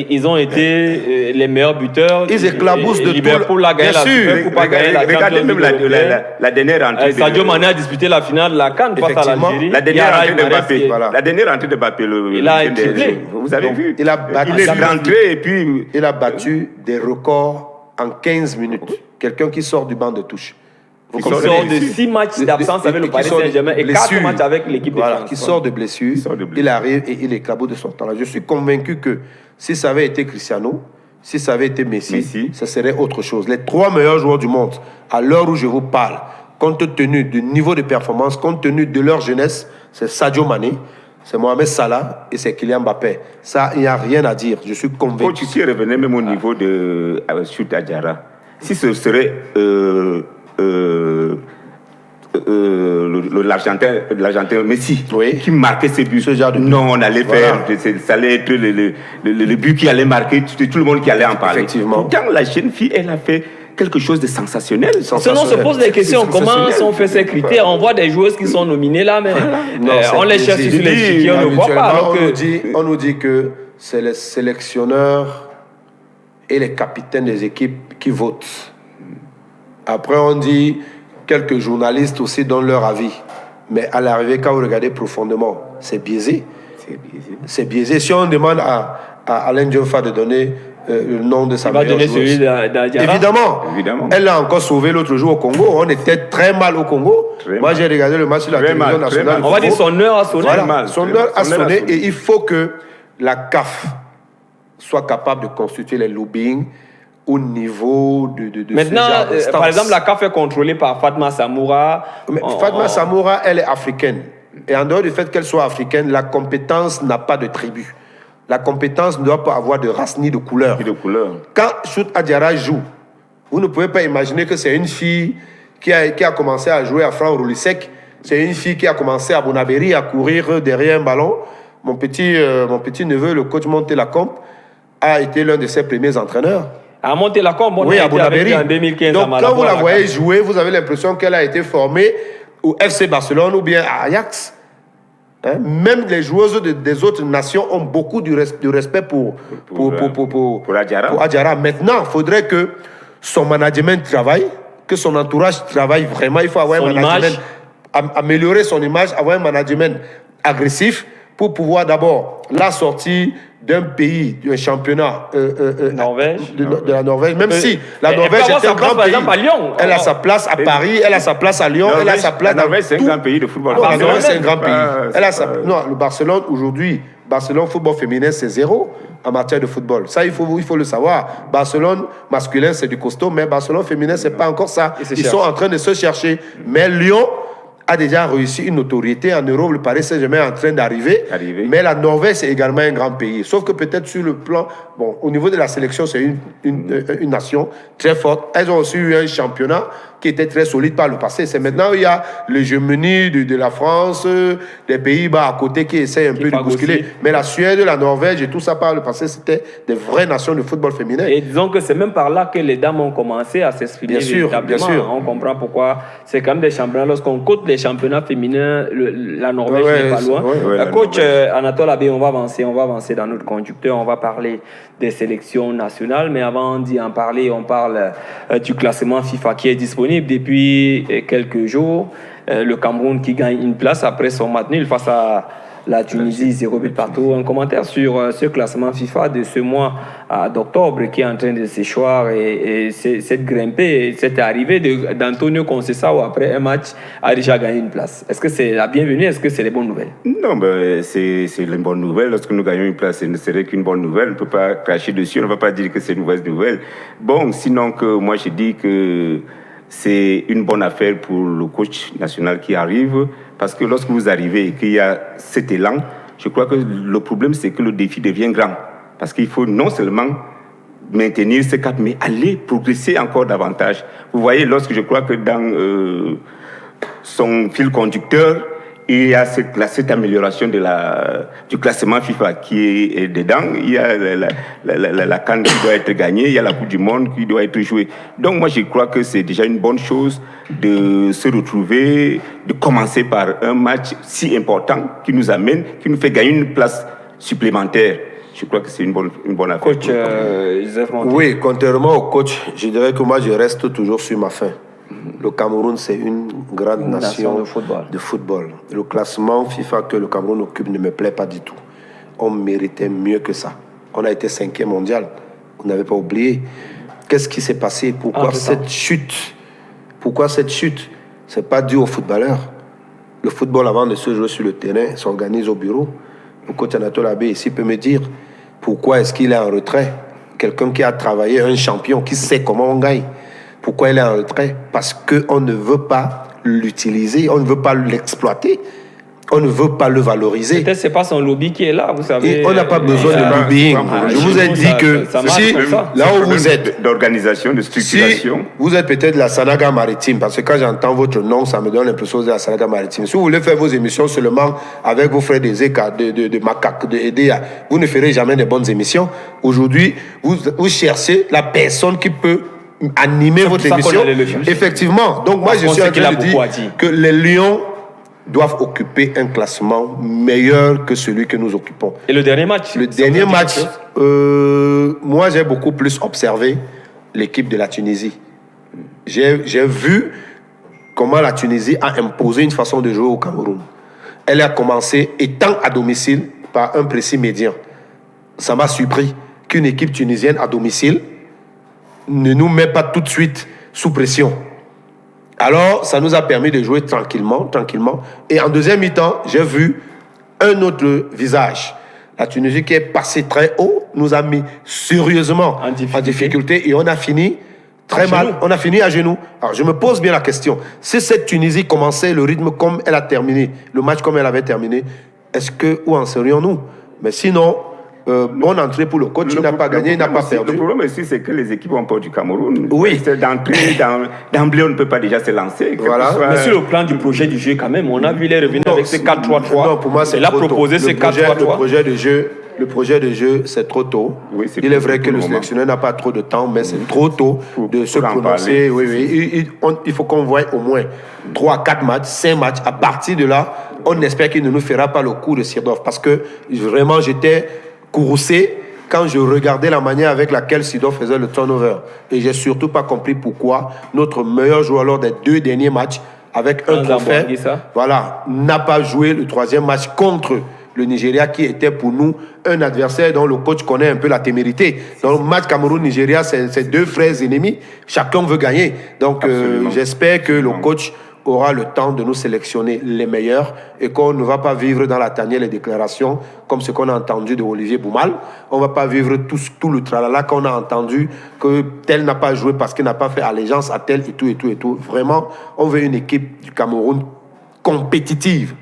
ils ont été les meilleurs buteurs. Ils éclaboussent de Liverpool a gagné la Super Coupe, a gagné la Regardez même la dernière entrée. Sadio Mané a disputé la finale de la CAN face à l'Algérie. La dernière entrée de Mbappé. Voilà. La dernière entrée de Mbappé. Il a triplé. Vous avez vu? Il a battu. Il est rentré et puis. Il a battu des records en 15 minutes. Quelqu'un qui sort du banc de touche. Qui sort de 6 matchs d'absence avec le Paris Saint-Germain et 4 matchs avec l'équipe de France. Qui sort de blessure, il arrive et il éclabousse de son talent. Je suis convaincu que si ça avait été Cristiano, si ça avait été Messi, ça serait autre chose. Les 3 meilleurs joueurs du monde, à l'heure où je vous parle, compte tenu du niveau de performance, compte tenu de leur jeunesse, c'est Sadio Mané, c'est Mohamed Salah et c'est Kylian Mbappé. Ça, il n'y a rien à dire. Je suis convaincu. Si revenait même au niveau de Chouta Diarra, si ce serait l'Argentin Messi qui marquait ses buts. Non, on allait faire, ça allait être le but qui allait marquer, tout le monde qui allait en parler. Effectivement. Pourtant, la jeune fille, elle a fait quelque chose de sensationnel. Sinon, on se pose des questions. Comment on fait ces critères? On voit des joueuses qui sont nominées là, mais on les cherche sur les chiquiers, on ne voit pas. On nous dit que c'est les sélectionneurs et les capitaines des équipes qui votent. Après, on dit quelques journalistes aussi donnent leur avis. Mais à l'arrivée, quand vous regardez profondément, c'est biaisé. C'est biaisé. Si on demande à Alain Diofa de donner le nom de sa meilleure joueuse, celui d'Adiara. Évidemment. Elle l'a encore sauvé l'autre jour au Congo. On était très mal au Congo. Moi, j'ai regardé le match sur la télévision nationale. On va dire son heure a sonné. Voilà, son heure a sonné et il faut que la CAF soit capable de constituer les lobbying au niveau de maintenant, ce genre d'instance. Par exemple, la CAF est contrôlée par Fatma Samoura. Mais Fatma Samoura, elle est africaine. Et en dehors du fait qu'elle soit africaine, la compétence n'a pas de tribu. La compétence ne doit pas avoir de race ni de couleur. Quand Chouta Diarra joue, vous ne pouvez pas imaginer que c'est une fille qui a commencé à jouer à Franck Roulisek. C'est une fille qui a commencé à Bonabéry à courir derrière un ballon. Mon petit neveu, le coach Montelacombe, a été l'un de ses premiers entraîneurs. À Montelacombe, oui, à Bonabéry. En 2015. Donc, quand vous la voyez jouer, vous avez l'impression qu'elle a été formée au FC Barcelone ou bien à Ajax. Hein? Même les joueuses des autres nations ont beaucoup de respect pour Adiara. Maintenant, il faudrait que son management travaille, que son entourage travaille vraiment. Il faut avoir un management, améliorer son image, avoir un management agressif pour pouvoir d'abord la sortir d'un pays, d'un championnat de la Norvège, même si la Norvège est un grand pays. À Lyon. Elle a sa place à Paris, elle a sa place à Lyon, elle a sa place dans Norvège, c'est un grand pays de football. La Norvège, c'est un grand pays. Non, le Barcelone, aujourd'hui, Barcelone football féminin, c'est 0 en matière de football. Ça, il faut le savoir. Barcelone masculin, c'est du costaud, mais Barcelone féminin, c'est pas encore ça. Ils sont en train de se chercher. Mais Lyon a déjà réussi une notoriété en Europe. Le Paris Saint-Germain est en train d'arriver. Mais la Norvège, c'est également un grand pays. Sauf que peut-être sur le plan... Bon, au niveau de la sélection, c'est une nation très forte. Elles ont aussi eu un championnat qui était très solide par le passé. C'est maintenant il y a l'hégémonie de la France, des Pays-Bas à côté qui essayent un peu de bousculer. Mais la Suède, la Norvège et tout ça par le passé, c'était des vraies nations de football féminin. Et disons que c'est même par là que les dames ont commencé à s'exprimer véritablement. Bien sûr. On comprend pourquoi. C'est quand même des championnats. Lorsqu'on cote les championnats féminins, la Norvège n'est pas loin. Coach Anatole Abbé, on va avancer dans notre conducteur. On va parler des sélections nationales. Mais avant d'y en parler, on parle du classement FIFA qui est disponible depuis quelques jours. Le Cameroun qui gagne une place après son match nul face à la Tunisie, 0 but partout. Un commentaire sur ce classement FIFA de ce mois d'octobre qui est en train de s'échoir et cette grimpée, cette arrivée d'Antonio Conceição après un match a déjà gagné une place. Est-ce que c'est la bienvenue? Est-ce que c'est les bonnes nouvelles? Non, c'est les bonnes nouvelles. Lorsque nous gagnons une place, ce ne serait qu'une bonne nouvelle. On ne peut pas cracher dessus, on ne va pas dire que c'est une mauvaise nouvelle. Bon, sinon que moi je dis que c'est une bonne affaire pour le coach national qui arrive, parce que lorsque vous arrivez et qu'il y a cet élan, je crois que le problème, c'est que le défi devient grand. Parce qu'il faut non seulement maintenir ce cap, mais aller progresser encore davantage. Vous voyez, lorsque je crois que dans son fil conducteur, il y a cette amélioration du classement FIFA qui est dedans. Il y a la CAN qui doit être gagnée, il y a la Coupe du Monde qui doit être jouée. Donc moi, je crois que c'est déjà une bonne chose de se retrouver, de commencer par un match si important qui nous amène, qui nous fait gagner une place supplémentaire. Je crois que c'est une bonne affaire. Coach Joseph Monté. Oui, contrairement au coach, je dirais que moi, je reste toujours sur ma faim. Le Cameroun, c'est une grande nation de football. Le classement FIFA que le Cameroun occupe ne me plaît pas du tout. On méritait mieux que ça. On a été 5e mondial. Vous n'avez pas oublié. Qu'est-ce qui s'est passé? Pourquoi cette chute? Pourquoi cette chute? Ce n'est pas dû aux footballeurs. Le football, avant de se jouer sur le terrain, s'organise au bureau. Le coach Anatole Abbé ici peut me dire pourquoi est-ce qu'il est en retrait? Quelqu'un qui a travaillé, un champion, qui sait comment on gagne. Pourquoi il est en retrait? Parce qu'on ne veut pas l'utiliser, on ne veut pas l'exploiter, on ne veut pas le valoriser. Peut-être que ce n'est pas son lobby qui est là, vous savez. Et on n'a pas besoin de lobbying. Je vous ai dit que si, là où vous êtes, d'organisation, de structuration. Si vous êtes peut-être la Sanaga Maritime, parce que quand j'entends votre nom, ça me donne l'impression de la Sanaga Maritime. Si vous voulez faire vos émissions seulement avec vos frères des Eka, de Macaque, de Edea, vous ne ferez jamais de bonnes émissions. Aujourd'hui, vous cherchez la personne qui peut animer votre émission. Effectivement. Donc moi, je suis en train de dire que les Lions doivent occuper un classement meilleur que celui que nous occupons. Et le dernier match? Le dernier match, moi, j'ai beaucoup plus observé l'équipe de la Tunisie. J'ai vu comment la Tunisie a imposé une façon de jouer au Cameroun. Elle a commencé, étant à domicile, par un précis médian. Ça m'a surpris qu'une équipe tunisienne à domicile ne nous met pas tout de suite sous pression. Alors, ça nous a permis de jouer tranquillement. Et en deuxième mi-temps, j'ai vu un autre visage. La Tunisie qui est passée très haut nous a mis sérieusement en difficulté et on a fini très mal. On a fini à genoux. Alors, je me pose bien la question. Si cette Tunisie commençait le rythme comme elle a terminé, le match comme elle avait terminé, où en serions-nous? Mais sinon, bonne entrée pour le coach, il n'a pas gagné, il n'a pas perdu. Le problème aussi, c'est que les équipes ont peur du Cameroun. Oui. D'emblée, on ne peut pas déjà se lancer. Voilà. Mais sur le plan du projet du jeu, quand même, on a vu les revenir avec ces 4-3-3. Non, pour moi, c'est il a proposé ces 4-3-3. Le projet de jeu, c'est trop tôt. Oui, il est vrai que le sélectionneur n'a pas trop de temps, mais c'est trop tôt de se prononcer. Il faut qu'on voie au moins 3, 4 matchs, 5 matchs. À partir de là, on espère qu'il ne nous fera pas le coup de Sirdorf. Parce que vraiment, j'étais courroucé quand je regardais la manière avec laquelle Sido faisait le turnover. Et j'ai surtout pas compris pourquoi notre meilleur joueur lors des 2 derniers matchs avec un trophée, n'a pas joué le 3e match contre le Nigeria qui était pour nous un adversaire dont le coach connaît un peu la témérité. Dans le match Cameroun-Nigeria, c'est 2 frères ennemis. Chacun veut gagner. Donc j'espère que le coach aura le temps de nous sélectionner les meilleurs et qu'on ne va pas vivre dans la tanière les déclarations comme ce qu'on a entendu de Olivier Boumal. On ne va pas vivre tout le tralala qu'on a entendu, que tel n'a pas joué parce qu'il n'a pas fait allégeance à tel et tout. Vraiment, on veut une équipe du Cameroun compétitive.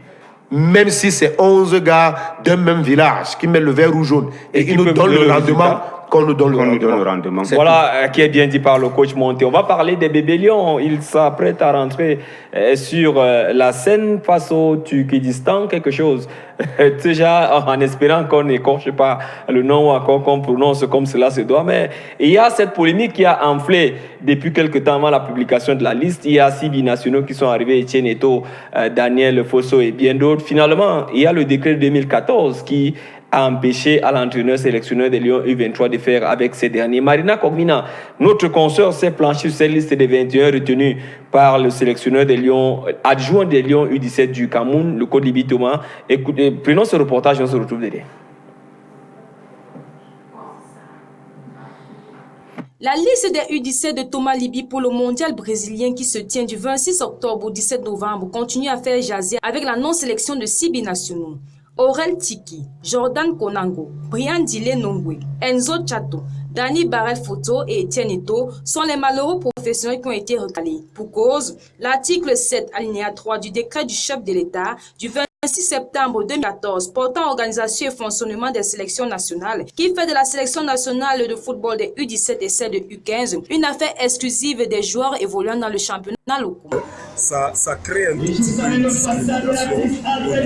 Même si c'est 11 gars d'un même village qui mettent le vert ou jaune et ils nous donnent le rendement qu'on nous donne le rendement. Voilà qui est bien dit par le coach Monté. On va parler des bébés lions. Ils s'apprêtent à rentrer sur la scène face au Turkménistan, quelque chose. Déjà en espérant qu'on n'écorche pas le nom ou encore qu'on prononce comme cela se doit. Mais il y a cette polémique qui a enflé depuis quelque temps avant la publication de la liste. Il y a 6 binationaux qui sont arrivés, Etienne Eto'o, Daniel Fosso et bien d'autres. Finalement, il y a le décret de 2014 qui a empêché à l'entraîneur sélectionneur des Lions U23 de faire avec ces derniers. Marina Kogmina, notre consoeur, s'est planchée sur cette liste des 21 retenus par le sélectionneur des Lions, adjoint des Lions U17 du Cameroun, le Côte Libi Thomas. Écoutez, prenons ce reportage et on se retrouve derrière. La liste des U17 de Thomas Libi pour le mondial brésilien qui se tient du 26 octobre au 17 novembre continue à faire jaser avec la non-sélection de 6 binationaux. Aurel Tiki, Jordan Konango, Brian Dile Nongwe, Enzo Chato, Dani Barel Foto et Etienne Eto'o sont les malheureux professionnels qui ont été recalés. Pour cause, l'article 7 alinéa 3 du décret du chef de l'État du 26 septembre 2014 portant organisation et fonctionnement des sélections nationales qui fait de la sélection nationale de football des U17 et celle de U15 une affaire exclusive des joueurs évoluant dans le championnat local. Ça crée un petit peu de discrimination au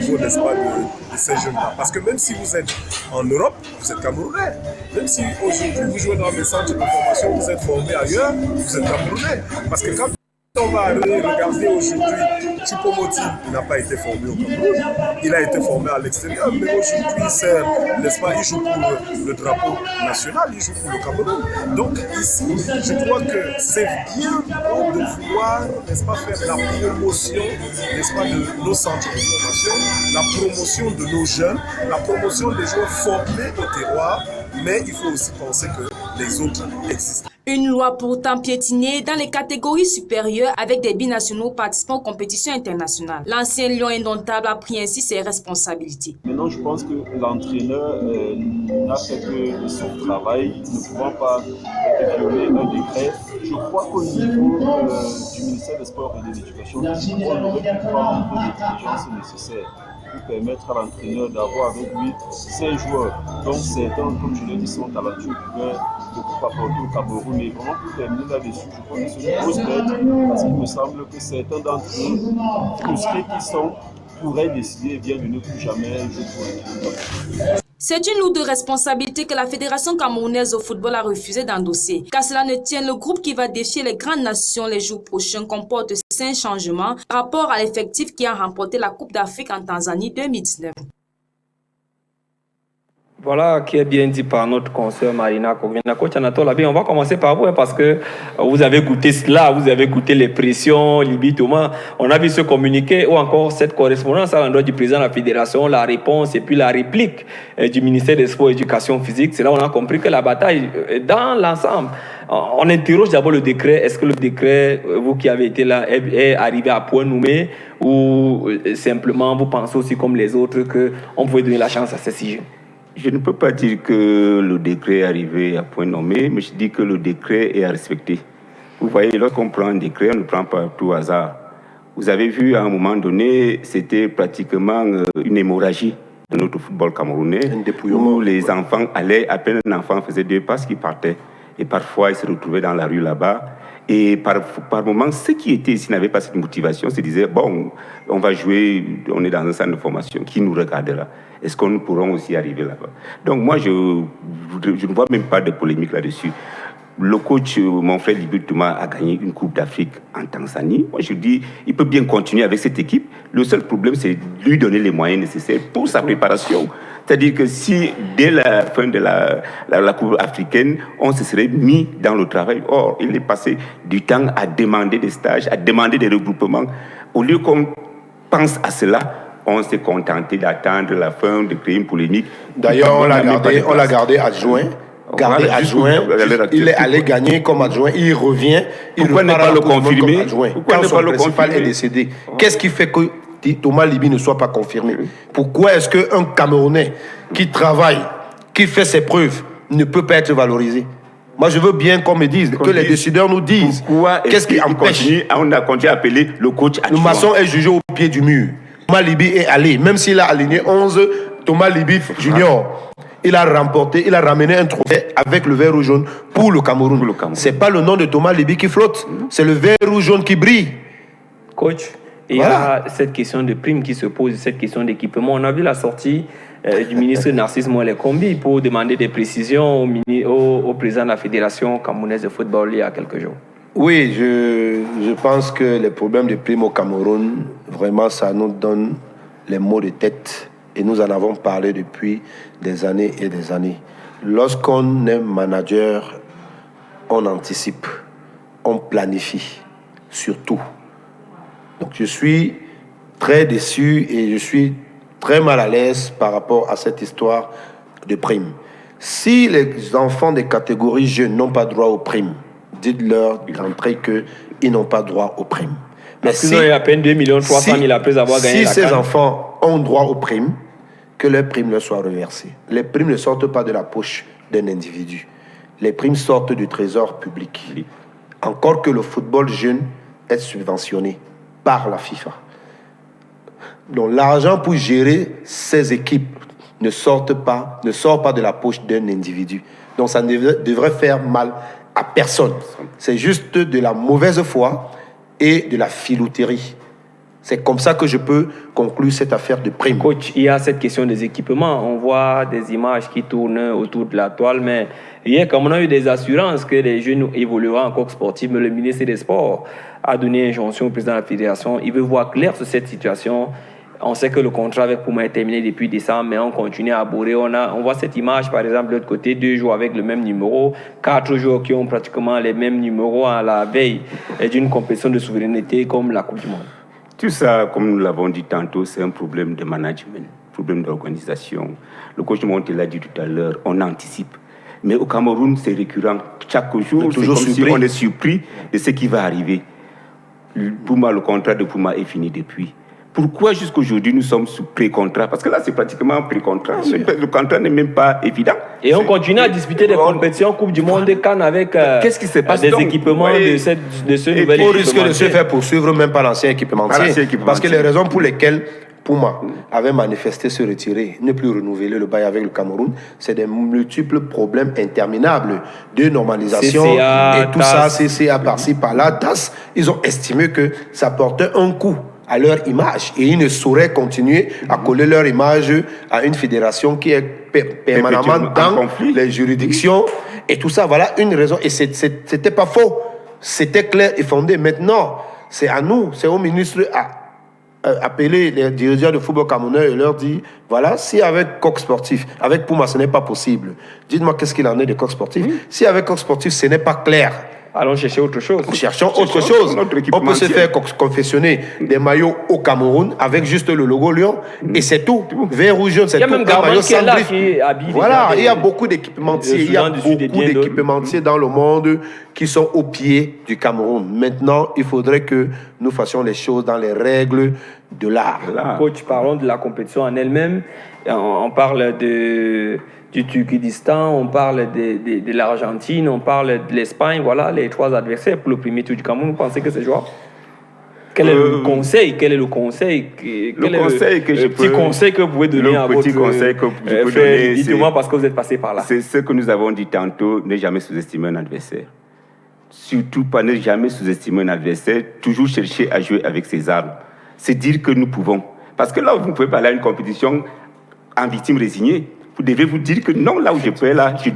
niveau, n'est-ce pas, de ces jeunes-là. Parce que même si vous êtes en Europe, vous êtes Camerounais. Même si aujourd'hui vous jouez dans les centres de formation, vous êtes formé ailleurs, vous êtes Camerounais. Parce que quand on va regarder aujourd'hui, Choupo-Moting n'a pas été formé au Cameroun, il a été formé à l'extérieur, mais aujourd'hui, n'est-ce pas, il joue pour le drapeau national, il joue pour le Cameroun. Donc ici, je crois que c'est bien de vouloir, n'est-ce pas, faire la promotion, n'est-ce pas, de nos centres de formation, la promotion de nos jeunes, la promotion des joueurs formés au terroir, mais il faut aussi penser que les autres existent. Une loi pourtant piétinée dans les catégories supérieures avec des binationaux participant aux compétitions internationales. L'ancien lion indomptable a pris ainsi ses responsabilités. Maintenant, je pense que l'entraîneur n'a fait que son travail, ne pouvant pas violer un décret. Je crois qu'au niveau du ministère des Sports et de l'Éducation, on aurait pu prendre les diligences nécessaires pour permettre à l'entraîneur d'avoir avec lui 5 joueurs, dont certains, comme je l'ai dit, sont talentueux, qui peuvent beaucoup apporter au Cameroun. Mais vraiment, pour terminer là-dessus, je crois que c'est une grosse bête, parce qu'il me semble que certains d'entre eux, frustrés qu'ils sont, pourraient décider bien de ne plus jamais jouer pour l'équipe. C'est une lourde responsabilité que la Fédération camerounaise au football a refusé d'endosser. Car cela ne tient, le groupe qui va défier les grandes nations les jours prochains comporte 5 changements par rapport à l'effectif qui a remporté la Coupe d'Afrique en Tanzanie 2019. Voilà qui est bien dit par notre consoeur Marina Kogmina. Coach Anatole, on va commencer par vous parce que vous avez goûté cela, vous avez goûté les pressions, Libi Thomas. On a vu ce communiqué ou encore cette correspondance à l'endroit du président de la fédération, la réponse et puis la réplique du ministère des Sports et de l'Éducation physique. C'est là où on a compris que la bataille, dans l'ensemble, on interroge d'abord le décret. Est-ce que le décret, vous qui avez été là, est arrivé à point nommé ou simplement vous pensez aussi comme les autres qu'on pouvait donner la chance à ces 6 jeunes? Je ne peux pas dire que le décret est arrivé à point nommé, mais je dis que le décret est à respecter. Vous voyez, lorsqu'on prend un décret, on ne prend pas tout hasard. Vous avez vu, à un moment donné, c'était pratiquement une hémorragie de notre football camerounais, où les enfants allaient, à peine un enfant faisait 2 passes, qu'il partait. Et parfois, ils se retrouvaient dans la rue là-bas. Et par moments, ceux qui étaient ici n'avaient pas cette motivation, se disaient, bon, on va jouer, on est dans un centre de formation, qui nous regardera? Est-ce qu'on pourront aussi arriver là-bas? Donc moi, je ne vois même pas de polémique là-dessus. Le coach, mon frère Libi Thomas, a gagné une Coupe d'Afrique en Tanzanie. Moi, je dis, il peut bien continuer avec cette équipe. Le seul problème, c'est lui donner les moyens nécessaires pour sa préparation. C'est-à-dire que si, dès la fin de la Coupe africaine, on se serait mis dans le travail, or, il est passé du temps à demander des stages, à demander des regroupements. Au lieu qu'on pense à cela, on s'est contenté d'attendre la fin, de créer une polémique. D'ailleurs, on l'a gardé adjoint. Il est allé gagner comme adjoint, il revient. Pourquoi ne pas le confirmer? Quand son principal est décédé, qu'est-ce qui fait que Thomas Libi ne soit pas confirmé? Pourquoi est-ce qu'un Camerounais qui travaille, qui fait ses preuves, ne peut pas être valorisé? Moi, je veux bien qu'on me dise, que les décideurs nous disent. Qu'est-ce qui empêche? On a continué à appeler le coach adjoint. Le maçon est jugé au pied du mur. Thomas Libi est allé, même s'il a aligné 11 Thomas Libi Junior. il a ramené un trophée avec le vert ou jaune pour le Cameroun. C'est pas le nom de Thomas Libi qui flotte, c'est le vert ou jaune qui brille. Coach, il y a cette question de prime qui se pose, cette question d'équipement. On a vu la sortie du ministre Narcisse Moelle Kombi pour demander des précisions au président de la Fédération camerounaise de football il y a quelques jours. Oui, je pense que les problèmes de prime au Cameroun, vraiment, ça nous donne les maux de tête. Et nous en avons parlé depuis des années et des années. Lorsqu'on est manager, on anticipe, on planifie, surtout. Donc je suis très déçu et je suis très mal à l'aise par rapport à cette histoire de primes. Si les enfants des catégories jeunes n'ont pas droit aux primes, dites-leur d'entrée qu'ils n'ont pas droit aux primes. Mais si, il y a à peine 2 300 000 après avoir gagné la CAN. Si ces CAN. enfants ont droit aux primes, que leurs primes leur soient reversées. Les primes ne sortent pas de la poche d'un individu. Les primes sortent du trésor public. Oui. Encore que le football jeune est subventionné par la FIFA. Donc l'argent pour gérer ces équipes ne sort pas de la poche d'un individu. Donc ça ne devrait faire mal à personne. C'est juste de la mauvaise foi et de la filouterie. C'est comme ça que je peux conclure cette affaire de prime. Coach, il y a cette question des équipements. On voit des images qui tournent autour de la toile, mais hier, comme on a eu des assurances que les jeunes évolueront en coq sportif, mais le ministre des Sports a donné injonction au président de la Fédération. Il veut voir clair sur cette situation. On sait que le contrat avec Puma est terminé depuis décembre, mais on continue à aborder. On voit cette image, par exemple, de l'autre côté, 2 joueurs avec le même numéro, 4 joueurs qui ont pratiquement les mêmes numéros à la veille d'une compétition de souveraineté comme la Coupe du Monde. Tout ça, comme nous l'avons dit tantôt, c'est un problème de management, problème d'organisation. Le coach Monté l'a dit tout à l'heure, on anticipe. Mais au Cameroun, c'est récurrent. Chaque jour, c'est comme si on est surpris de ce qui va arriver. Puma, le contrat de Puma est fini depuis. Pourquoi jusqu'aujourd'hui nous sommes sous pré-contrat? Parce que là, c'est pratiquement un pré-contrat. Le contrat n'est même pas évident. Et on continue à disputer des compétitions Coupe du Monde et Cannes avec qu'est-ce qui se passe des équipements de ce nouvel équipement. On risque de se faire poursuivre même par l'ancien équipementier. Parce que les raisons pour lesquelles Puma avait manifesté se retirer, ne plus renouveler le bail avec le Cameroun, c'est des multiples problèmes interminables de normalisation CCA, et tout TAS. ça, CCA par-ci, par-là, TAS. Ils ont estimé que ça portait un coup à leur image et ils ne sauraient continuer à coller leur image à une fédération qui est permanemment dans les juridictions et tout ça. Voilà une raison et c'était pas faux, c'était clair et fondé. Maintenant, c'est à nous, c'est au ministre à appeler les dirigeants de football camerounais et leur dire voilà, si avec Coq Sportif, avec Puma ce n'est pas possible, dites-moi qu'est-ce qu'il en est de Coq Sportif. Si avec Coq Sportif ce n'est pas clair, allons chercher autre chose. Cherchons autre chose. On peut se faire confectionner des maillots au Cameroun avec juste le logo Lion et c'est tout. Vert ou jaune, c'est tout. Il y a même Garman qui est là, qui habille. Voilà, il y a beaucoup d'équipementiers. Il y a beaucoup d'équipementiers dans le monde qui sont au pied du Cameroun. Maintenant, il faudrait que nous fassions les choses dans les règles de l'art. Coach, parlons de la compétition en elle-même. On parle du Turkménistan, on parle de l'Argentine, on parle de l'Espagne. Voilà les 3 adversaires pour le premier tour du Cameroun. Vous pensez que c'est jouable? Quel est le conseil? Quel est le conseil? Petit conseil que vous pouvez donner à votre frère? Dites-moi parce que vous êtes passé par là. C'est ce que nous avons dit tantôt, ne jamais sous-estimer un adversaire. Surtout pas ne jamais sous-estimer un adversaire, toujours chercher à jouer avec ses armes. C'est dire que nous pouvons. Parce que là, vous ne pouvez pas aller à une compétition en victime résignée. Vous devez vous dire que non, là où je peux être là, je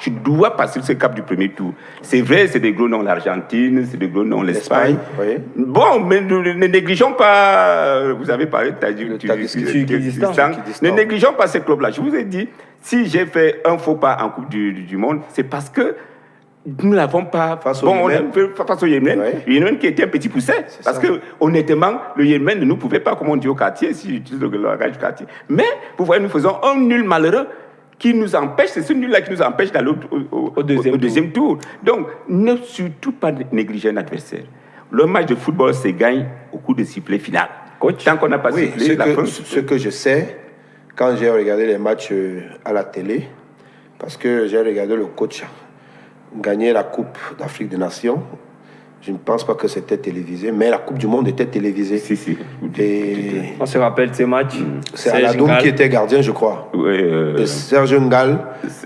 dois passer ce cap du premier tour. C'est vrai, c'est des gros noms l'Argentine, c'est des gros noms l'Espagne. Oui. Bon, mais ne négligeons pas, vous avez parlé de Tadjikistan. Ne négligeons pas ces clubs-là. Je vous ai dit, si j'ai fait un faux pas en Coupe du Monde, c'est parce que nous n'avons pas face au Yémen. Oui. Le Yémen qui était un petit poussin. Parce que, honnêtement, le Yémen ne nous pouvait pas, comme on dit au quartier, si j'utilise le langage du quartier. Mais, vous voyez, nous faisons un nul malheureux qui nous empêche, c'est ce nul-là qui nous empêche d'aller au deuxième tour. Donc, ne surtout pas négliger un adversaire. Le match de football se gagne au coup de sifflet final. Coach, tant qu'on n'a pas sifflé, ce que je sais, quand j'ai regardé les matchs à la télé, parce que j'ai regardé le coach gagner la Coupe d'Afrique des Nations Je ne pense pas que c'était télévisé, mais la Coupe du Monde était télévisée. Si. Et on se rappelle ces matchs. C'est Aladoum qui était gardien, je crois. Oui, Serge Ngal.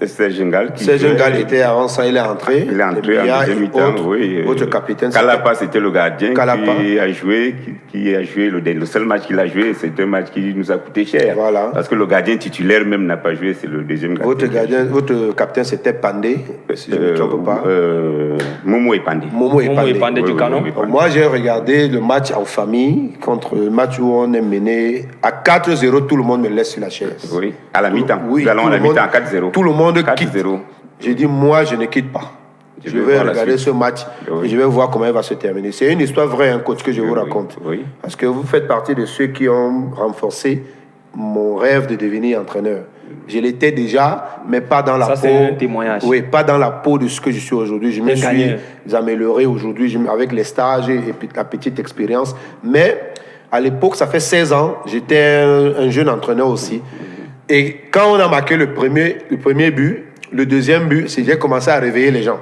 Serge Ngal. Serge Ngal était avant ça, il est entré. Il est entré en deuxième mi-temps, oui. Votre capitaine. Kalapa, c'était le gardien Kalapa. qui a joué le seul match qu'il a joué, c'est un match qui nous a coûté cher. Voilà. Parce que le gardien titulaire même n'a pas joué, c'est le deuxième gardien. Votre capitaine, c'était Pandé, si je ne me trompe pas. Momo et Pandé. Momo et Pandé du Canon. Moi, j'ai regardé le match en famille contre le match où on est mené à 4-0. Tout le monde me laisse sur la chaise. Oui, à la mi-temps. Oui, nous allons à la mi-temps à 4-0. Tout le monde 4-0. quitte. J'ai dit, moi, je ne quitte pas. Je vais regarder ce match et je vais voir comment il va se terminer. C'est une histoire vraie, un coach, que je vous raconte. Oui. Parce que vous faites partie de ceux qui ont renforcé mon rêve de devenir entraîneur. Je l'étais déjà, mais pas dans la peau. Ça, c'est un témoignage. Oui, pas dans la peau de ce que je suis aujourd'hui. Je me suis amélioré aujourd'hui avec les stages et la petite expérience. Mais à l'époque, ça fait 16 ans, j'étais un jeune entraîneur aussi. Et quand on a marqué le premier but, le deuxième but, j'ai commencé à réveiller les gens.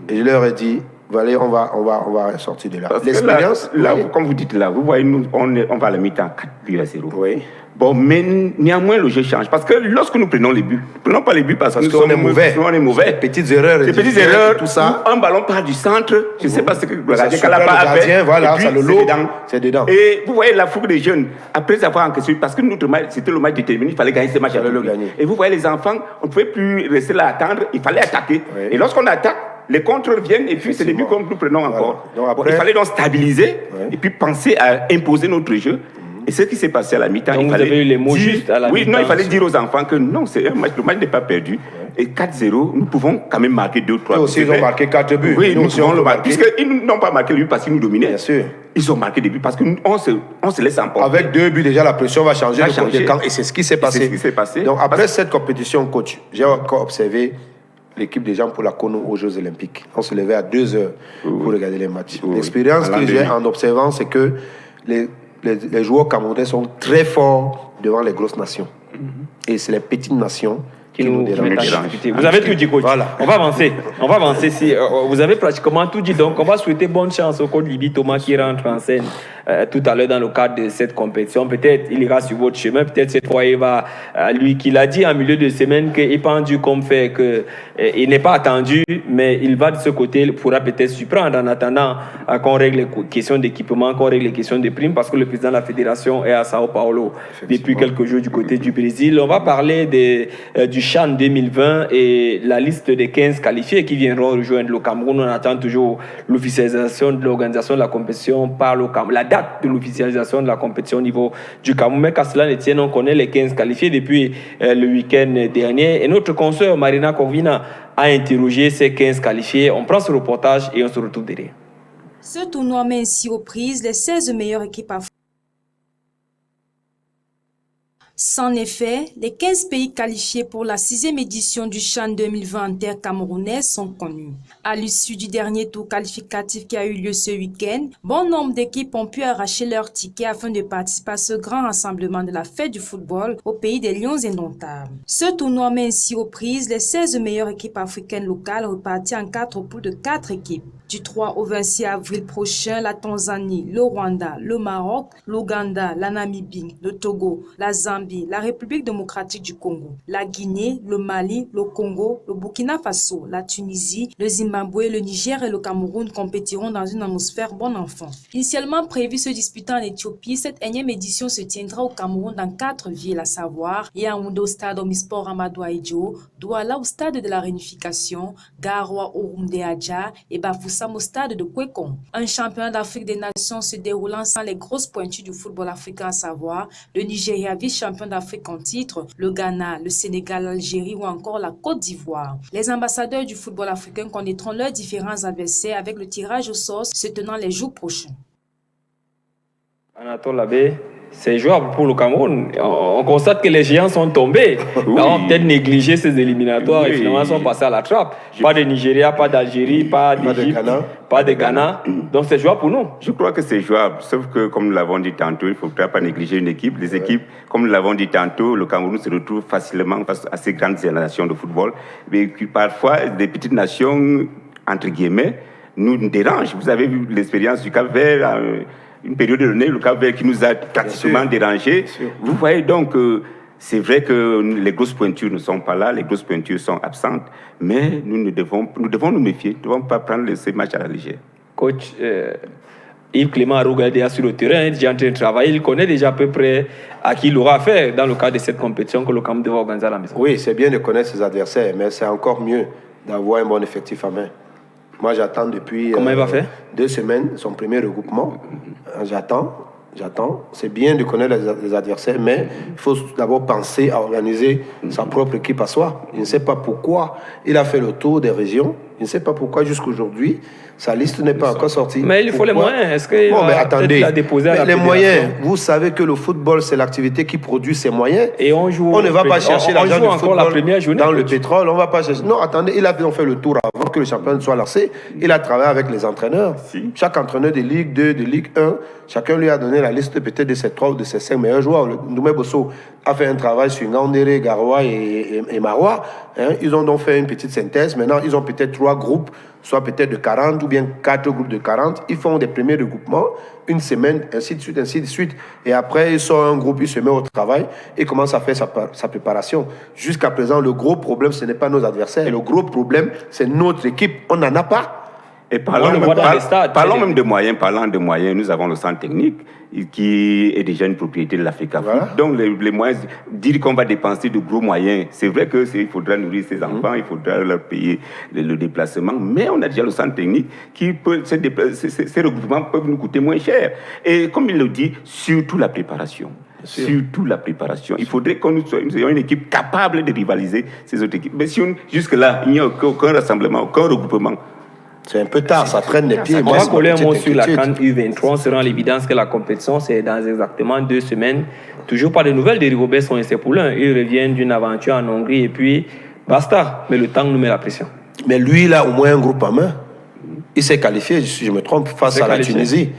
Et je leur ai dit, allez, on va sortir de là. L'expérience, là, comme vous dites là, vous voyez, nous, on va à la mi-temps 4-0. Oui. Bon, mais néanmoins, le jeu change. Parce que lorsque nous prenons les buts, nous ne prenons pas les buts parce qu'on est mauvais. On est mauvais. Des petites erreurs. Des petites erreurs, tout ça. Un ballon part du centre. Je ne sais pas ce que le gardien Kalapa a fait. Voilà, ça le lot. C'est dedans. Et vous voyez la fougue des jeunes, après avoir encaissé, parce que notre match, c'était le match déterminé, il fallait gagner ce match. Il fallait le gagner. Et vous voyez les enfants, on ne pouvait plus rester là à attendre, il fallait attaquer. Oui. Et lorsqu'on attaque, les contres viennent et puis c'est des buts que nous prenons encore. Donc après, il fallait donc stabiliser et puis penser à imposer notre jeu. Et ce qui s'est passé à la mi-temps, donc il fallait vous avez eu les mots justes à la mi-temps. Oui, non, il fallait dire aux enfants que non, c'est un match, le match n'est pas perdu. Et 4-0, nous pouvons quand même marquer 2 ou 3 buts. Aussi, ils ont marqué 4 buts. Oui, nous pouvons le marquer. Puisqu'ils n'ont pas marqué le but parce qu'ils nous dominaient. Bien sûr. Ils ont marqué des buts parce qu'on se laisse emporter. Avec 2 buts, déjà, la pression va changer. Et c'est ce qui s'est passé. C'est ce qui s'est passé. Donc, après cette compétition, coach, j'ai encore observé l'équipe des gens pour la CONO aux Jeux Olympiques. On se levait à 2 heures pour regarder les matchs. L'expérience que j'ai en observant, c'est que les joueurs camerounais sont très forts devant les grosses nations. Et c'est les petites nations qui nous dérangent. Vous avez tout dit, coach. Voilà. On va avancer. Si, vous avez pratiquement tout dit. Donc, on va souhaiter bonne chance au coach Libye Thomas qui rentre en scène tout à l'heure dans le cadre de cette compétition. Peut-être il ira sur votre chemin. Peut-être cette fois, il va, lui qui l'a dit en milieu de semaine, qu'il pendu comme fait qu'il n'est pas attendu, mais il va de ce côté, il pourra peut-être surprendre en attendant qu'on règle les questions d'équipement, qu'on règle les questions de primes, parce que le président de la fédération est à Sao Paulo depuis quelques jours du côté du Brésil. On va parler du CHAN 2020 et la liste des 15 qualifiés qui viendront rejoindre le Cameroun. On attend toujours l'officialisation de l'organisation de la compétition par le Cameroun, la date de l'officialisation de la compétition au niveau du Cameroun. Mais qu'à cela ne tienne, on connaît les 15 qualifiés depuis le week-end dernier. Et notre consoeur Marina Corvina a interrogé ces 15 qualifiés. On prend ce reportage et on se retrouve derrière. Ce tournoi met ainsi aux prises les 16 meilleures équipes africaines. Sans effet, les 15 pays qualifiés pour la 6e édition du CHAN 2020 intercamerounais sont connus. À l'issue du dernier tour qualificatif qui a eu lieu ce week-end, bon nombre d'équipes ont pu arracher leur ticket afin de participer à ce grand rassemblement de la fête du football au pays des Lions indomptables. Ce tournoi met ainsi aux prises les 16 meilleures équipes africaines locales reparties en 4 poules de 4 équipes. Du 3 au 26 avril prochain, la Tanzanie, le Rwanda, le Maroc, l'Ouganda, la Namibie, le Togo, la Zambie, la République démocratique du Congo, la Guinée, le Mali, le Congo, le Burkina Faso, la Tunisie, le Zimbabwe, le Niger et le Cameroun compétiront dans une atmosphère bon enfant. Initialement prévu se disputer en Éthiopie, cette énième édition se tiendra au Cameroun dans 4 villes, à savoir Yaoundé au stade Omnisport Amadou Ahidjo, Douala au stade de la Réunification, Garoua au Rumde Adja et Bafoussam au stade de Kwekon. Un championnat d'Afrique des Nations se déroulant sans les grosses pointures du football africain, à savoir le Nigeria vice-champion d'Afrique en titre, le Ghana, le Sénégal, l'Algérie ou encore la Côte d'Ivoire. Les ambassadeurs du football africain connaîtront leurs différents adversaires avec le tirage au sort se tenant les jours prochains. Anatole Abbé, c'est jouable pour le Cameroun. On constate que les géants sont tombés. Oui. On a peut-être négligé ces éliminatoires et finalement sont passés à la trappe. Pas de Nigeria, pas d'Algérie, pas d'Égypte, pas de Ghana. Donc c'est jouable pour nous. Je crois que c'est jouable. Sauf que, comme nous l'avons dit tantôt, il ne faudra pas négliger une équipe. Les équipes, comme nous l'avons dit tantôt, le Cameroun se retrouve facilement face à ces grandes nations de football. Mais parfois, des petites nations, entre guillemets, nous dérange. Vous avez vu l'expérience du Cap-Vert, une période donnée, le Cap-Vers qui nous a pratiquement dérangés. Vous voyez donc, c'est vrai que les grosses pointures ne sont pas là, les grosses pointures sont absentes, mais nous devons nous méfier, nous ne devons pas prendre ces matchs à la légère. Coach, Yves Clément a regardé sur le terrain, il est déjà en train de travailler, il connaît déjà à peu près à qui il aura affaire dans le cadre de cette compétition que le Cameroun devra organiser à la maison. Oui, c'est bien de connaître ses adversaires, mais c'est encore mieux d'avoir un bon effectif à main. Moi, j'attends depuis 2 semaines son premier regroupement. J'attends. C'est bien de connaître les adversaires, mais il faut d'abord penser à organiser sa propre équipe à soi. Je ne sais pas pourquoi il a fait le tour des régions. Je ne sais pas pourquoi jusqu'aujourd'hui sa liste n'est pas encore sortie. Mais il faut les moyens. Est-ce qu'il va déposer à la les moyens, vous savez que le football, c'est l'activité qui produit ses moyens. Et on ne va pas chercher l'argent du football la première journée, dans le pétrole. On va pas chercher. Non, attendez, il a fait le tour avant que le championnat soit lancé. Il a travaillé avec les entraîneurs. Chaque entraîneur de Ligue 2, de Ligue 1, chacun lui a donné la liste peut-être de ses 3 ou de ses 5 meilleurs joueurs. Ndoumé Bosso a fait un travail sur Ngandere, Garoua et Maroua. Ils ont donc fait une petite synthèse. Maintenant, ils ont peut-être 3 groupes, soit peut-être de 40 ou bien 4 groupes de 40. Ils font des premiers regroupements, une semaine, ainsi de suite, ainsi de suite. Et après, ils sont un groupe, ils se mettent au travail et commencent à faire sa préparation. Jusqu'à présent, le gros problème, ce n'est pas nos adversaires. Le gros problème, c'est notre équipe. On n'en a pas. Et parlons même de moyens, nous avons le centre technique qui est déjà une propriété de l'Africa Foot. Donc les moyens, dire qu'on va dépenser de gros moyens, c'est vrai qu'il faudra nourrir ses enfants, il faudra leur payer le déplacement, mais on a déjà le centre technique qui peut ces regroupements peuvent nous coûter moins cher. Et comme il le dit, surtout la préparation. Surtout la préparation. Il faudrait que nous ayons une équipe capable de rivaliser ces autres équipes. Mais si jusque-là, il n'y a aucun rassemblement, aucun regroupement. C'est un peu tard, ça traîne les pieds. On va coller un mot sur la CAN U23. On se rend à l'évidence que la compétition, c'est dans exactement 2 semaines. Toujours pas de nouvelles de Rigobert Songüetse-Poulain. Il revient d'une aventure en Hongrie et puis basta. Mais le temps nous met la pression. Mais lui, il a au moins un groupe en main. Il s'est qualifié, si je me trompe, face à la Tunisie.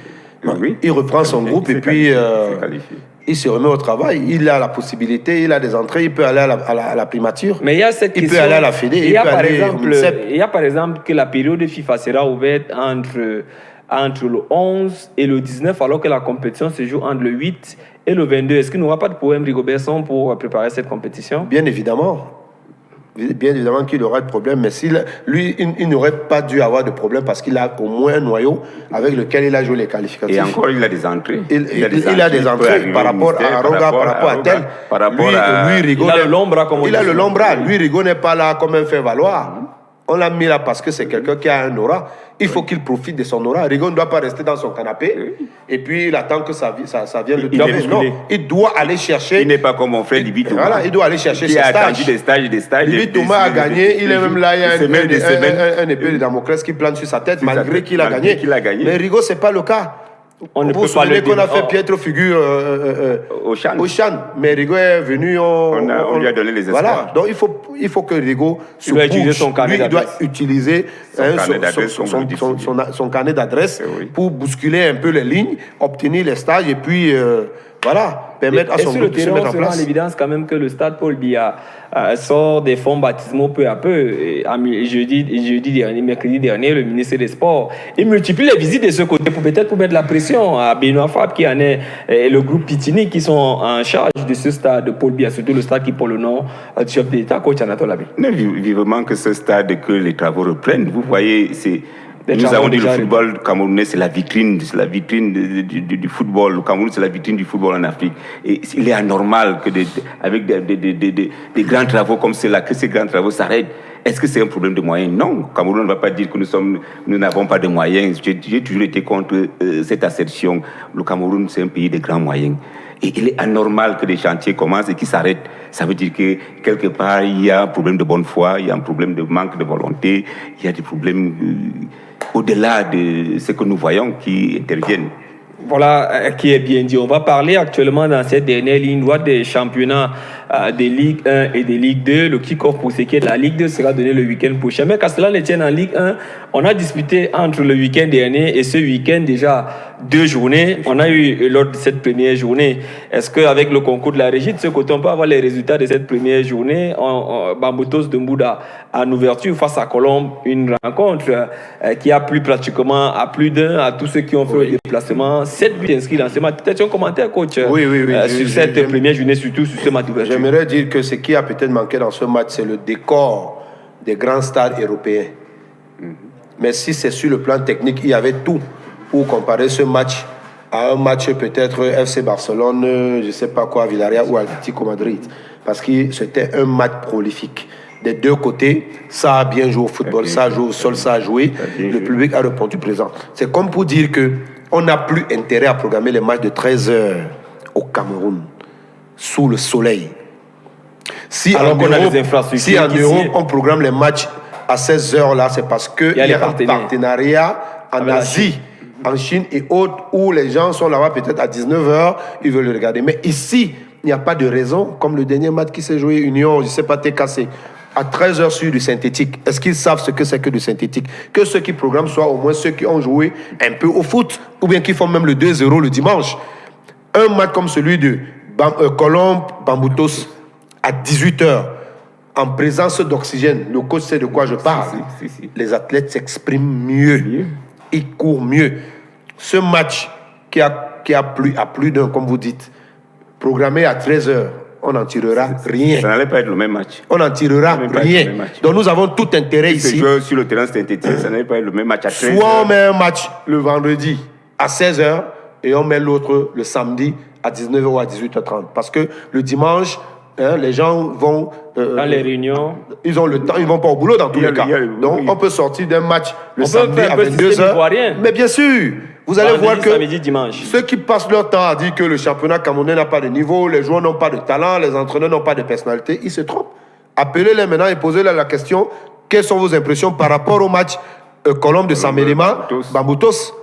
Oui. Il reprend son groupe et puis il se remet au travail. Il a la possibilité, il a des entrées, il peut aller à la primature. Mais il y a cette question. Il peut aller à la Fédé, il y a par exemple que la période FIFA sera ouverte entre le 11 et le 19, alors que la compétition se joue entre le 8 et le 22. Est-ce qu'il n'y aura pas de problème, Rigobert Song, pour préparer cette compétition? Bien évidemment. Bien évidemment qu'il aura de problème, mais lui, il n'aurait pas dû avoir de problème parce qu'il a au moins un noyau avec lequel il a joué les qualificatifs. Et encore, il a des entrées. Il a des entrées par rapport à Roga, par rapport à Tel. Lui, Rigo, il a le long bras, comme on dit. Il a le long bras. Lui, Rigo n'est pas là comme un fait valoir. On l'a mis là parce que c'est quelqu'un qui a un aura. Il faut qu'il profite de son aura. Rigo ne doit pas rester dans son canapé et puis il attend que ça vienne le trouver. Non, il doit aller chercher. Il n'est pas comme mon frère Libi Thomas. Voilà, il doit aller chercher ses stages. Il a attendu des stages. Libi Thomas a gagné. Il est même là. Il y a un épée de Damoclès qui plane sur sa tête malgré qu'il a gagné. Mais Rigo, ce n'est pas le cas. Vous vous souvenez qu'on a fait piètre figure au Chan. Mais Rigo est venu, on lui a donné les espoirs. Voilà. Donc il faut que Rigo doit utiliser son carnet d'adresse. Il doit utiliser son carnet d'adresse pour bousculer un peu les lignes, obtenir les stages et puis permettre à son groupe de se mettre en place. On l'évidence quand même que le stade Paul Biya sort des fonds baptismaux peu à peu. Mercredi dernier, le ministre des Sports, il multiplie les visites de ce côté pour mettre la pression à Benoît Fab qui en est et le groupe Pitini qui sont en charge de ce stade de Paul Biya, surtout le stade qui porte le nom du chef d'État, coach Anatole Abi. Vivement que ce stade, que les travaux reprennent. Vous voyez, nous avons dit le football camerounais, c'est la vitrine du football. Le Cameroun, c'est la vitrine du football en Afrique. Et il est anormal que avec des grands travaux comme ceux-là, que ces grands travaux s'arrêtent. Est-ce que c'est un problème de moyens? Non. Le Cameroun ne va pas dire que nous n'avons pas de moyens. J'ai toujours été contre cette assertion. Le Cameroun, c'est un pays de grands moyens. Et il est anormal que des chantiers commencent et qu'ils s'arrêtent. Ça veut dire que quelque part, il y a un problème de bonne foi, il y a un problème de manque de volonté, il y a des problèmes au-delà de ce que nous voyons qui interviennent. Voilà qui est bien dit. On va parler actuellement dans cette dernière ligne droite des championnats de Ligue 1 et de Ligue 2. Le kick-off pour ce qui est de la Ligue 2 sera donné le week-end prochain. Mais qu'à cela ne tienne, en Ligue 1, on a disputé entre le week-end dernier et ce week-end déjà 2 journées. On a eu lors de cette première journée. Est-ce qu'avec le concours de la régie, de ce côté, on peut avoir les résultats de cette première journée? Bamboutos de Mbouda, en ouverture face à Colombe, une rencontre qui a plu pratiquement à plus d'un, à tous ceux qui ont fait le déplacement. 7 buts inscrits dans ce match. Peut-être un commentaire, coach, sur cette première journée, surtout sur ce match d'ouverture. J'aimerais dire que ce qui a peut-être manqué dans ce match, c'est le décor des grands stades européens. Mais si c'est sur le plan technique, il y avait tout pour comparer ce match à un match peut-être FC Barcelone, je ne sais pas quoi, Villarreal ou Atlético Madrid. Parce que c'était un match prolifique. Des deux côtés, ça a bien joué au football, ça a joué au sol, ça a joué. Le public a répondu présent. C'est comme pour dire qu'on n'a plus intérêt à programmer les matchs de 13h au Cameroun, sous le soleil. Si alors qu'on a des infrastructures. Si en Europe, on programme les matchs à 16h là, c'est parce qu'il y a un partenariat en Asie, en Chine et autres, où les gens sont là-bas peut-être à 19h, ils veulent le regarder. Mais ici, il n'y a pas de raison, comme le dernier match qui s'est joué, Union, je ne sais pas, TKC, à 13h sur du synthétique. Est-ce qu'ils savent ce que c'est que du synthétique? Que ceux qui programment soient au moins ceux qui ont joué un peu au foot, ou bien qui font même le 2-0 le dimanche. Un match comme celui de Colombe, Bamboutos, à 18h, en présence d'oxygène, le coach sait de quoi je parle. Les athlètes s'expriment mieux. Ils courent mieux. Ce match qui a plu à plus d'un, comme vous dites, programmé à 13h, on n'en tirera rien. Ça n'allait pas être le même match. On n'en tirera rien. Donc nous avons tout intérêt ici. Jouer sur le terrain synthétique, ça n'allait pas être le même match à 13h. Soit on met un match le vendredi à 16h et on met l'autre le samedi à 19h ou à 18h30. Parce que le dimanche, les gens vont... dans les réunions. Ils ont le temps, ils ne vont pas au boulot dans tous les cas. Donc, on peut sortir d'un match le samedi à 22h. Mais bien sûr, vous allez voir que samedi, dimanche. Ceux qui passent leur temps à dire que le championnat camerounais n'a pas de niveau, les joueurs n'ont pas de talent, les entraîneurs n'ont pas de personnalité, ils se trompent. Appelez-les maintenant et posez-leur la question, quelles sont vos impressions par rapport au match Colombe de Saméléma, Bamboutos?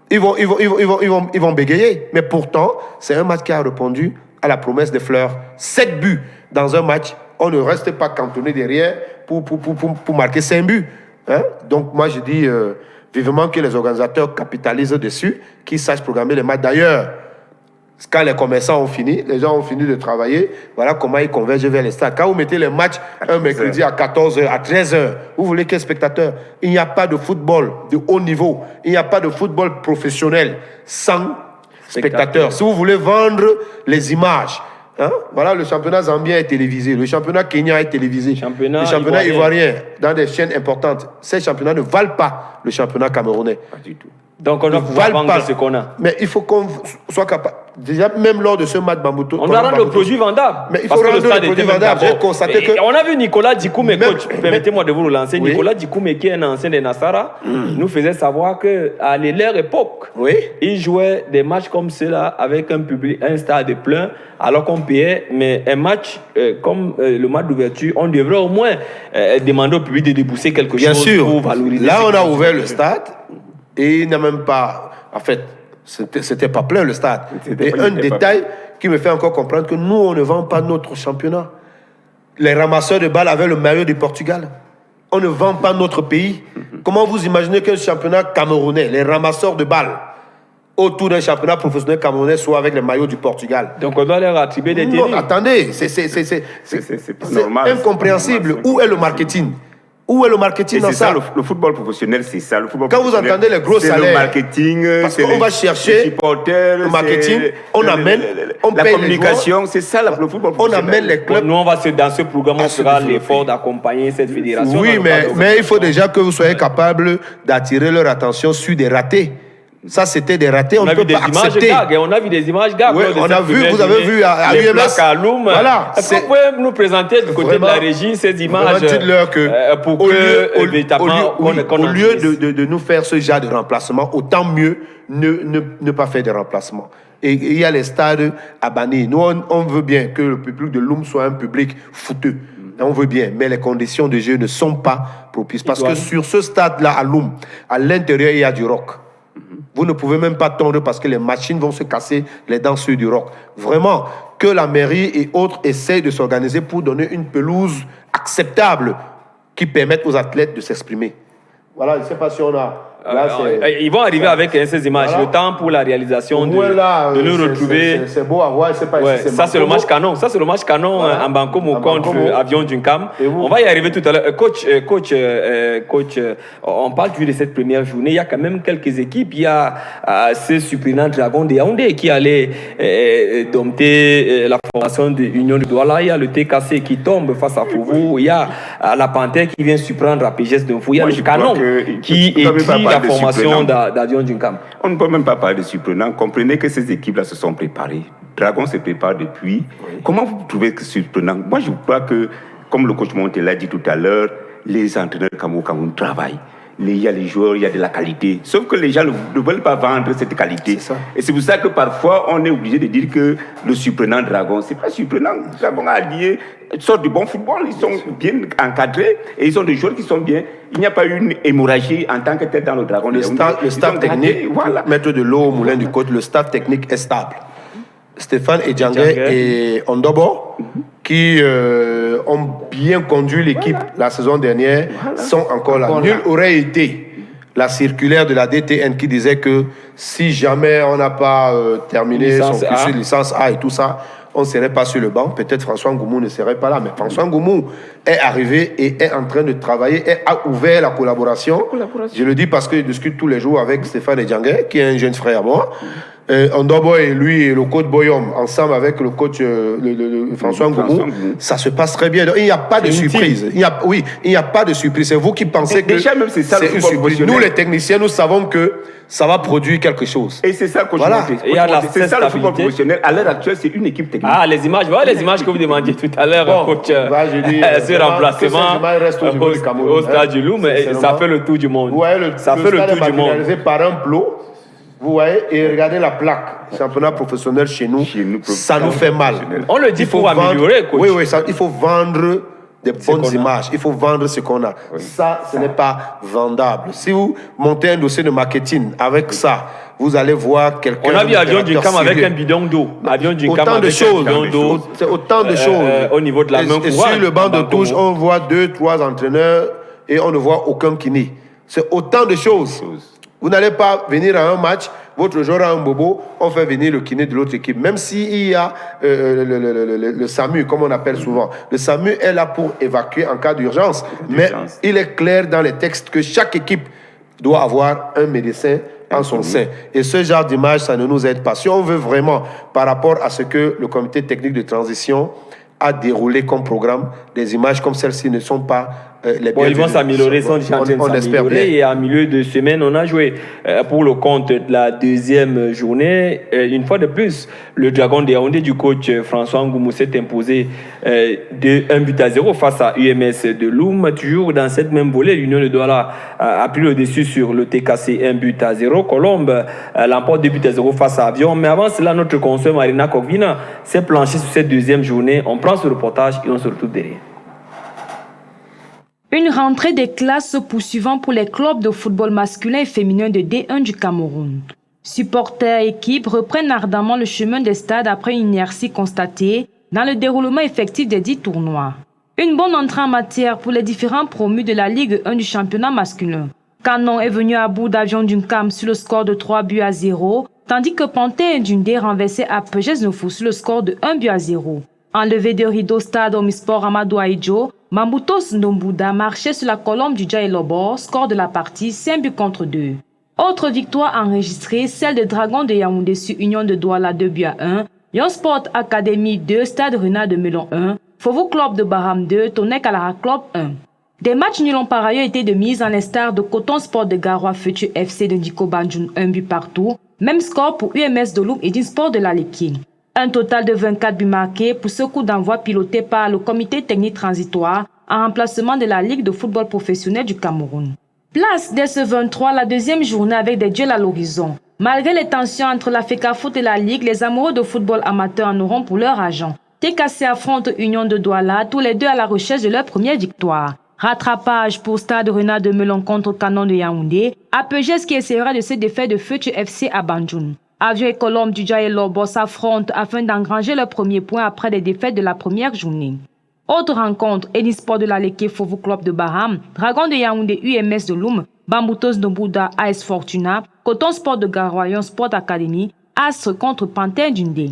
Ils vont bégayer. Mais pourtant, c'est un match qui a répondu à la promesse des fleurs. 7 buts dans un match, on ne reste pas cantonné derrière pour marquer 5 buts. Hein? Donc moi je dis vivement que les organisateurs capitalisent dessus, qu'ils sachent programmer les matchs. D'ailleurs, quand les commerçants ont fini, les gens ont fini de travailler, voilà comment ils convergent vers les stades. Quand vous mettez les matchs un mercredi à 14h, à 13h, vous voulez quel spectateur? Il n'y a pas de football de haut niveau, il n'y a pas de football professionnel sans spectateurs. Si vous voulez vendre les images, voilà, le championnat zambien est télévisé, le championnat kenyan est télévisé, le championnat ivoirien dans des chaînes importantes. Ces championnats ne valent pas le championnat camerounais. Pas du tout. Donc on doit pouvoir vendre ce qu'on a. Mais il faut qu'on soit capable. Déjà, même lors de ce match Bamboutos, on doit rendre le produit vendable. Mais il faut rendre le produit vendable. J'ai constaté que... On a vu Nicolas Dikoumé, coach, permettez-moi de vous le lancer. Oui. Nicolas Dikoumé, qui est un ancien de Nassara, nous faisait savoir qu'à leur époque, il jouait des matchs comme ceux-là avec un public, un stade plein, alors qu'on payait. Mais un match comme le match d'ouverture, on devrait au moins demander au public de débourser quelque chose pour valoriser. Là, on a ouvert le stade. Et il n'a même pas... En fait, c'était pas plein le stade. Et un détail qui me fait encore comprendre que nous, on ne vend pas notre championnat. Les ramasseurs de balles avaient le maillot du Portugal. On ne vend pas notre pays. Comment vous imaginez qu'un championnat camerounais, les ramasseurs de balles, autour d'un championnat professionnel camerounais, soit avec les maillots du Portugal? Donc on doit leur attribuer des délits. Non, attendez, c'est incompréhensible. Où est le marketing? Où est le marketing dans ça? Le football professionnel, c'est ça. Le football Quand vous entendez les gros salaires, le marketing, parce qu'on va chercher le marketing, on amène, on la paye communication, c'est ça le football professionnel. On amène les clubs. Nous, on va dans ce programme, on fera l'effort d'accompagner cette fédération. Oui, mais il faut déjà que vous soyez capable d'attirer leur attention sur des ratés. Ça, c'était des ratés, on ne peut pas accepter. On a vu des images gags. Oui, on a vu, vous avez vu à UMS. Voilà. Est-ce que vous pouvez nous présenter du côté de la régie ces images pour que, au lieu de nous faire ce genre de remplacement, autant mieux ne pas faire de remplacement. Et il y a les stades à bannir. Nous, on veut bien que le public de Loum soit un public fouteux. On veut bien, mais les conditions de jeu ne sont pas propices. Parce que sur ce stade-là, à Loum, à l'intérieur, il y a du rock. Vous ne pouvez même pas tondre parce que les machines vont se casser les dents sur du roc. Vraiment, que la mairie et autres essayent de s'organiser pour donner une pelouse acceptable qui permette aux athlètes de s'exprimer. Voilà, je ne sais pas si on a Ils vont arriver avec ces images. Voilà. Le temps pour la réalisation de nous retrouver. C'est beau à voir. C'est pas Ouais, ça, c'est le match canon. Ça, c'est le match canon en Bancomo contre Avion Duncam. On va y arriver tout à l'heure. Coach, on parle de cette première journée. Il y a quand même quelques équipes. Il y a ce surprenant Dragon de Yaoundé qui allait dompter la formation de l'Union de Douala. Il y a le TKC qui tombe face à Fouvou. Il y a la Panthère qui vient surprendre la PGS de Fou. Il y a le canon qui écrit la formation d'Avion Duncam. On ne peut même pas parler de surprenant. Comprenez que ces équipes-là se sont préparées. Dragon se prépare depuis. Oui. Comment vous trouvez que c'est surprenant? Moi, je crois que, comme le coach Monté l'a dit tout à l'heure, les entraîneurs Cameroun travaillent. Il y a les joueurs, il y a de la qualité. Sauf que les gens ne veulent pas vendre cette qualité. Et c'est pour ça que parfois, on est obligé de dire que le surprenant Dragon, c'est pas surprenant. Dragon a allié une sorte de bon football. Ils sont bien encadrés et ils ont des joueurs qui sont bien. Il n'y a pas eu une hémorragie en tant que tel dans le Dragon. Le staff technique, voilà. Mettre de l'eau au moulin du côte, le staff technique est stable. Stéphane Edjangé et Ondobo, qui ont bien conduit l'équipe la saison dernière, sont encore là. Nul aurait été la circulaire de la DTN qui disait que si jamais on n'a pas terminé son cursus licence A et tout ça, on ne serait pas sur le banc. Peut-être François Ngoumou ne serait pas là. Mais François Ngoumou est arrivé et est en train de travailler et a ouvert la collaboration. Je le dis parce que je discute tous les jours avec Stéphane Edjangé, qui est un jeune frère à moi. Ondobo et lui et le coach Boyom, ensemble avec le coach François Ngoumou, ça se passe très bien. Donc, il n'y a pas de surprise. Il n'y a pas de surprise. C'est vous qui pensez que déjà, même c'est une surprise. Nous, les techniciens, nous savons que ça va produire quelque chose. Et c'est ça, coach. Voilà. C'est ça le football professionnel. À l'heure actuelle, c'est une équipe technique. Ah, les images, voilà les images que vous demandiez tout à l'heure, coach. Ce remplacement au stade du Loup, mais ça fait le tour du monde. Ça fait le tour du monde. Réalisé par un plot. Vous voyez, et regardez la plaque, championnat professionnel chez nous ça nous fait mal. On le dit pour améliorer, coach. Oui, il faut vendre des bonnes images, il faut vendre ce qu'on a. Oui. Ça, ce n'est pas vendable. Si vous montez un dossier de marketing avec ça, vous allez voir quelqu'un... On a vu Avion Duncam avec un bidon d'eau. Autant de choses. C'est autant de choses. Au niveau de la main. Et sur le banc de touche, on voit 2-3 entraîneurs et on ne voit aucun kiné. C'est autant de choses. Vous n'allez pas venir à un match, votre joueur a un bobo, on fait venir le kiné de l'autre équipe. Même s'il y a le SAMU, comme on appelle souvent. Le SAMU est là pour évacuer en cas d'urgence. Mais il est clair dans les textes que chaque équipe doit avoir un médecin en son sein. Et ce genre d'image, ça ne nous aide pas. Si on veut vraiment, par rapport à ce que le comité technique de transition a déroulé comme programme, des images comme celle-ci ne sont pas les bienvenues. Ils vont s'améliorer, sont déjà en train de s'améliorer. Et en milieu de semaine, on a joué pour le compte de la deuxième journée. Une fois de plus, le Dragon de Yaoundé du coach François Ngoumou s'est imposé de 1-0 face à UMS de Loum. Toujours dans cette même volée, l'Union de Douala a pris le dessus sur le TKC 1-0. Colombe l'emporte 2-0 face à Avion. Mais avant cela, notre consoeur Marina Kokvina s'est planchée sur cette deuxième journée. On prend ce reportage et on se retrouve derrière. Une rentrée des classes se poursuivant pour les clubs de football masculin et féminin de D1 du Cameroun. Supporters et équipes reprennent ardemment le chemin des stades après une inertie constatée dans le déroulement effectif des 10 tournois. Une bonne entrée en matière pour les différents promus de la Ligue 1 du championnat masculin. Canon est venu à bout d'Avion Duncam sur le score de 3-0, tandis que Panthère Dundé renversait à Pegès Nofou sur le score de 1-0. Enlevé de rideau stade Omisport Amadou Aïdjo, Mambutos Ndombouda marchait sur la colonne du Djaï Lobor, score de la partie 5-2. Autre victoire enregistrée, celle de Dragon de Yaoundé sur Union de Douala 2-1, Yon Sport Academy 2, Stade Renard de Melon 1, Fovo Club de Baham 2, Tonek Alara Club 1. Des matchs nuls ont par ailleurs été de mise en l'instar de Coton Sport de Garoua Futur FC de Ndiko Banjoun 1 but partout, même score pour UMS de Loum et d'Insport de la Leki. Un total de 24 buts marqués pour ce coup d'envoi piloté par le comité technique transitoire en remplacement de la Ligue de football professionnel du Cameroun. Place dès ce 23 la deuxième journée avec des duels à l'horizon. Malgré les tensions entre la FECAFOOT et la Ligue, les amoureux de football amateur en auront pour leur argent. TKC affronte Union de Douala, tous les deux à la recherche de leur première victoire. Rattrapage pour Stade Renard de Melon contre Canon de Yaoundé, Apegès qui essaiera de se défaire de Futur FC à Banjoun. Avion et Colombe du Djaï Lobo s'affrontent afin d'engranger leur premier point après les défaites de la première journée. Autre rencontre, Enisport de la Leke Fovo Club de Baham, Dragon de Yaoundé UMS de Loum, Bamboutos de Bouddha AS Fortuna, Coton Sport de Garoyon Sport Academy, Astre contre Panthère d'Undé.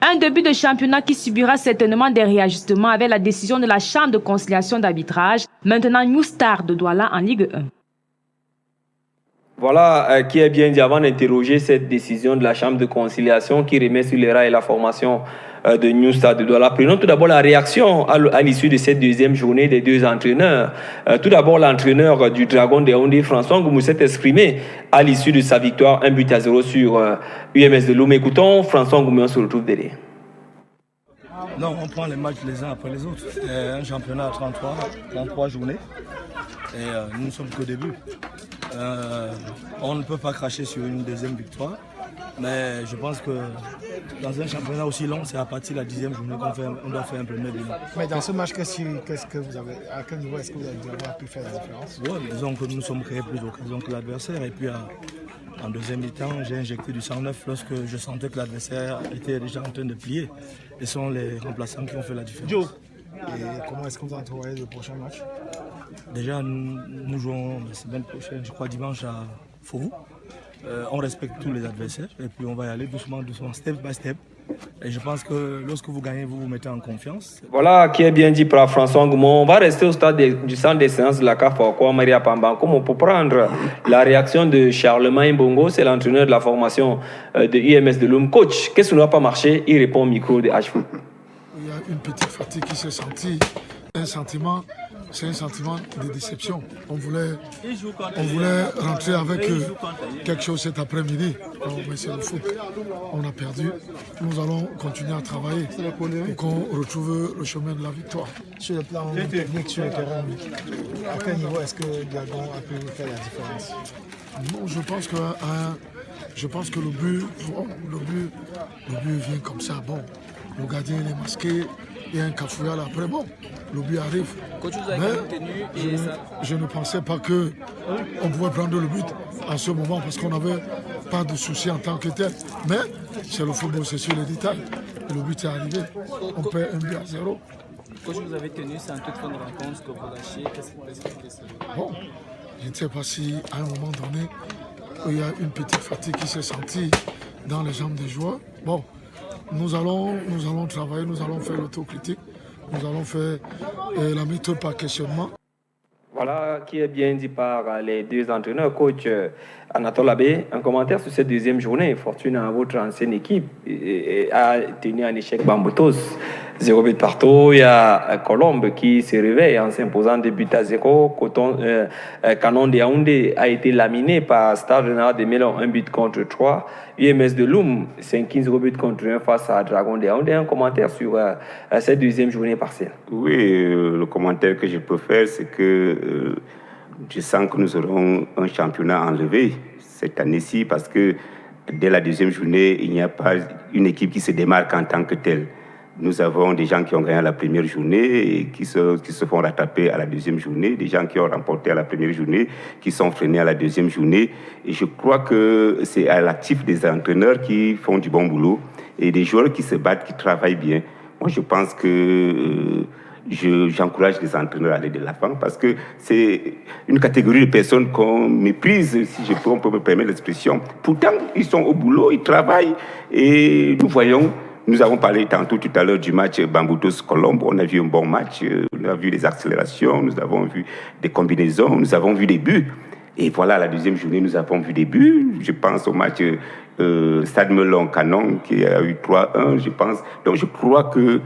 Un début de championnat qui subira certainement des réajustements avec la décision de la Chambre de conciliation d'arbitrage, maintenant New Star de Douala en Ligue 1. Voilà qui est bien dit avant d'interroger cette décision de la Chambre de conciliation qui remet sur les rails la formation de New Star de Douala. Prenons tout d'abord la réaction à l'issue de cette deuxième journée des deux entraîneurs. Tout d'abord, l'entraîneur du Dragon de Yaoundé, François Ngoumou, s'est exprimé à l'issue de sa victoire 1-0 sur UMS de Loum. Écoutons François Ngoumou, on se retrouve derrière. Non, on prend les matchs les uns après les autres. Un championnat à 33 journées. Et nous ne sommes qu'au début. On ne peut pas cracher sur une deuxième victoire. Mais je pense que dans un championnat aussi long, c'est à partir de la 10e journée qu'on doit faire un premier bilan. Mais dans ce match, qu'est-ce que vous avez, à quel niveau est-ce que vous avez pu faire la différence? Oui, disons que nous sommes créés plus d'occasions que l'adversaire. Et puis en deuxième mi-temps, j'ai injecté du 109 lorsque je sentais que l'adversaire était déjà en train de plier. Et ce sont les remplaçants qui ont fait la différence. Et comment est-ce que vous entrevoyez le prochain match? Déjà, nous jouons la semaine prochaine, je crois dimanche à Fovu. On respecte tous les adversaires et puis on va y aller doucement, step by step. Et je pense que lorsque vous gagnez, vous vous mettez en confiance. Voilà qui est bien dit par François Ngoumou. On va rester au stade du centre des séances de la CAF Maria Pambankomo pour prendre la réaction de Charlemagne Bongo, c'est l'entraîneur de la formation de UMS de Loum. Coach, qu'est-ce qui n'a pas marché? Il répond au micro de H-Foot. Il y a une petite fatigue qui s'est sentie, c'est un sentiment de déception. On voulait rentrer avec quelque chose cet après-midi, mais c'est le foot. On a perdu. Nous allons continuer à travailler pour qu'on retrouve le chemin de la victoire. Sur le plan technique, sur le terrain, à quel niveau est-ce que Diagon a pu faire la différence? Non, je pense que le but vient comme ça. Bon, le gardien il est masqué. Il y a un cafouillard après, bon, le but arrive. Mais je ne pensais pas qu'on pouvait prendre le but en ce moment parce qu'on n'avait pas de souci en tant que tel. Mais c'est le football, c'est sur les détails. Et le but est arrivé. On perd 1-0. Coach, vous avez tenu, c'est en toute fin de rencontre que vous lâchez. Qu'est-ce que vous expliquez ça? Bon, je ne sais pas si à un moment donné, il y a une petite fatigue qui s'est sentie dans les jambes des joueurs. Bon. Nous allons travailler, nous allons faire l'autocritique, nous allons faire la méthode par questionnement. Voilà qui est bien dit par les deux entraîneurs. Coach Anatole Abbé, un commentaire sur cette deuxième journée. Fortuna, votre ancienne équipe, a tenu un échec Bamboutos. 0 but partout. Il y a Colombe qui se réveille en s'imposant 2-0. Canon de Yaoundé a été laminé par Stade Général de Mélon, 1 but contre 3. UMS de Loum, 5-0 buts contre 1 face à Dragon de Yaoundé. Un commentaire sur cette deuxième journée partielle. Oui, le commentaire que je peux faire, c'est que je sens que nous aurons un championnat enlevé cette année-ci parce que dès la deuxième journée, il n'y a pas une équipe qui se démarque en tant que telle. Nous avons des gens qui ont gagné à la première journée et qui se font rattraper à la deuxième journée, des gens qui ont remporté à la première journée, qui sont freinés à la deuxième journée. Et je crois que c'est à l'actif des entraîneurs qui font du bon boulot et des joueurs qui se battent, qui travaillent bien. Moi, je pense que j'encourage les entraîneurs à aller de l'avant parce que c'est une catégorie de personnes qu'on méprise, si on peut me permettre l'expression. Pourtant, ils sont au boulot, ils travaillent et nous voyons. Nous avons parlé tantôt tout à l'heure du match Bamboutos-Colombe. On a vu un bon match, on a vu des accélérations, nous avons vu des combinaisons, nous avons vu des buts. Et voilà, la deuxième journée, nous avons vu des buts. Je pense au match Stade Melon-Canon qui a eu 3-1, je pense. Donc je crois que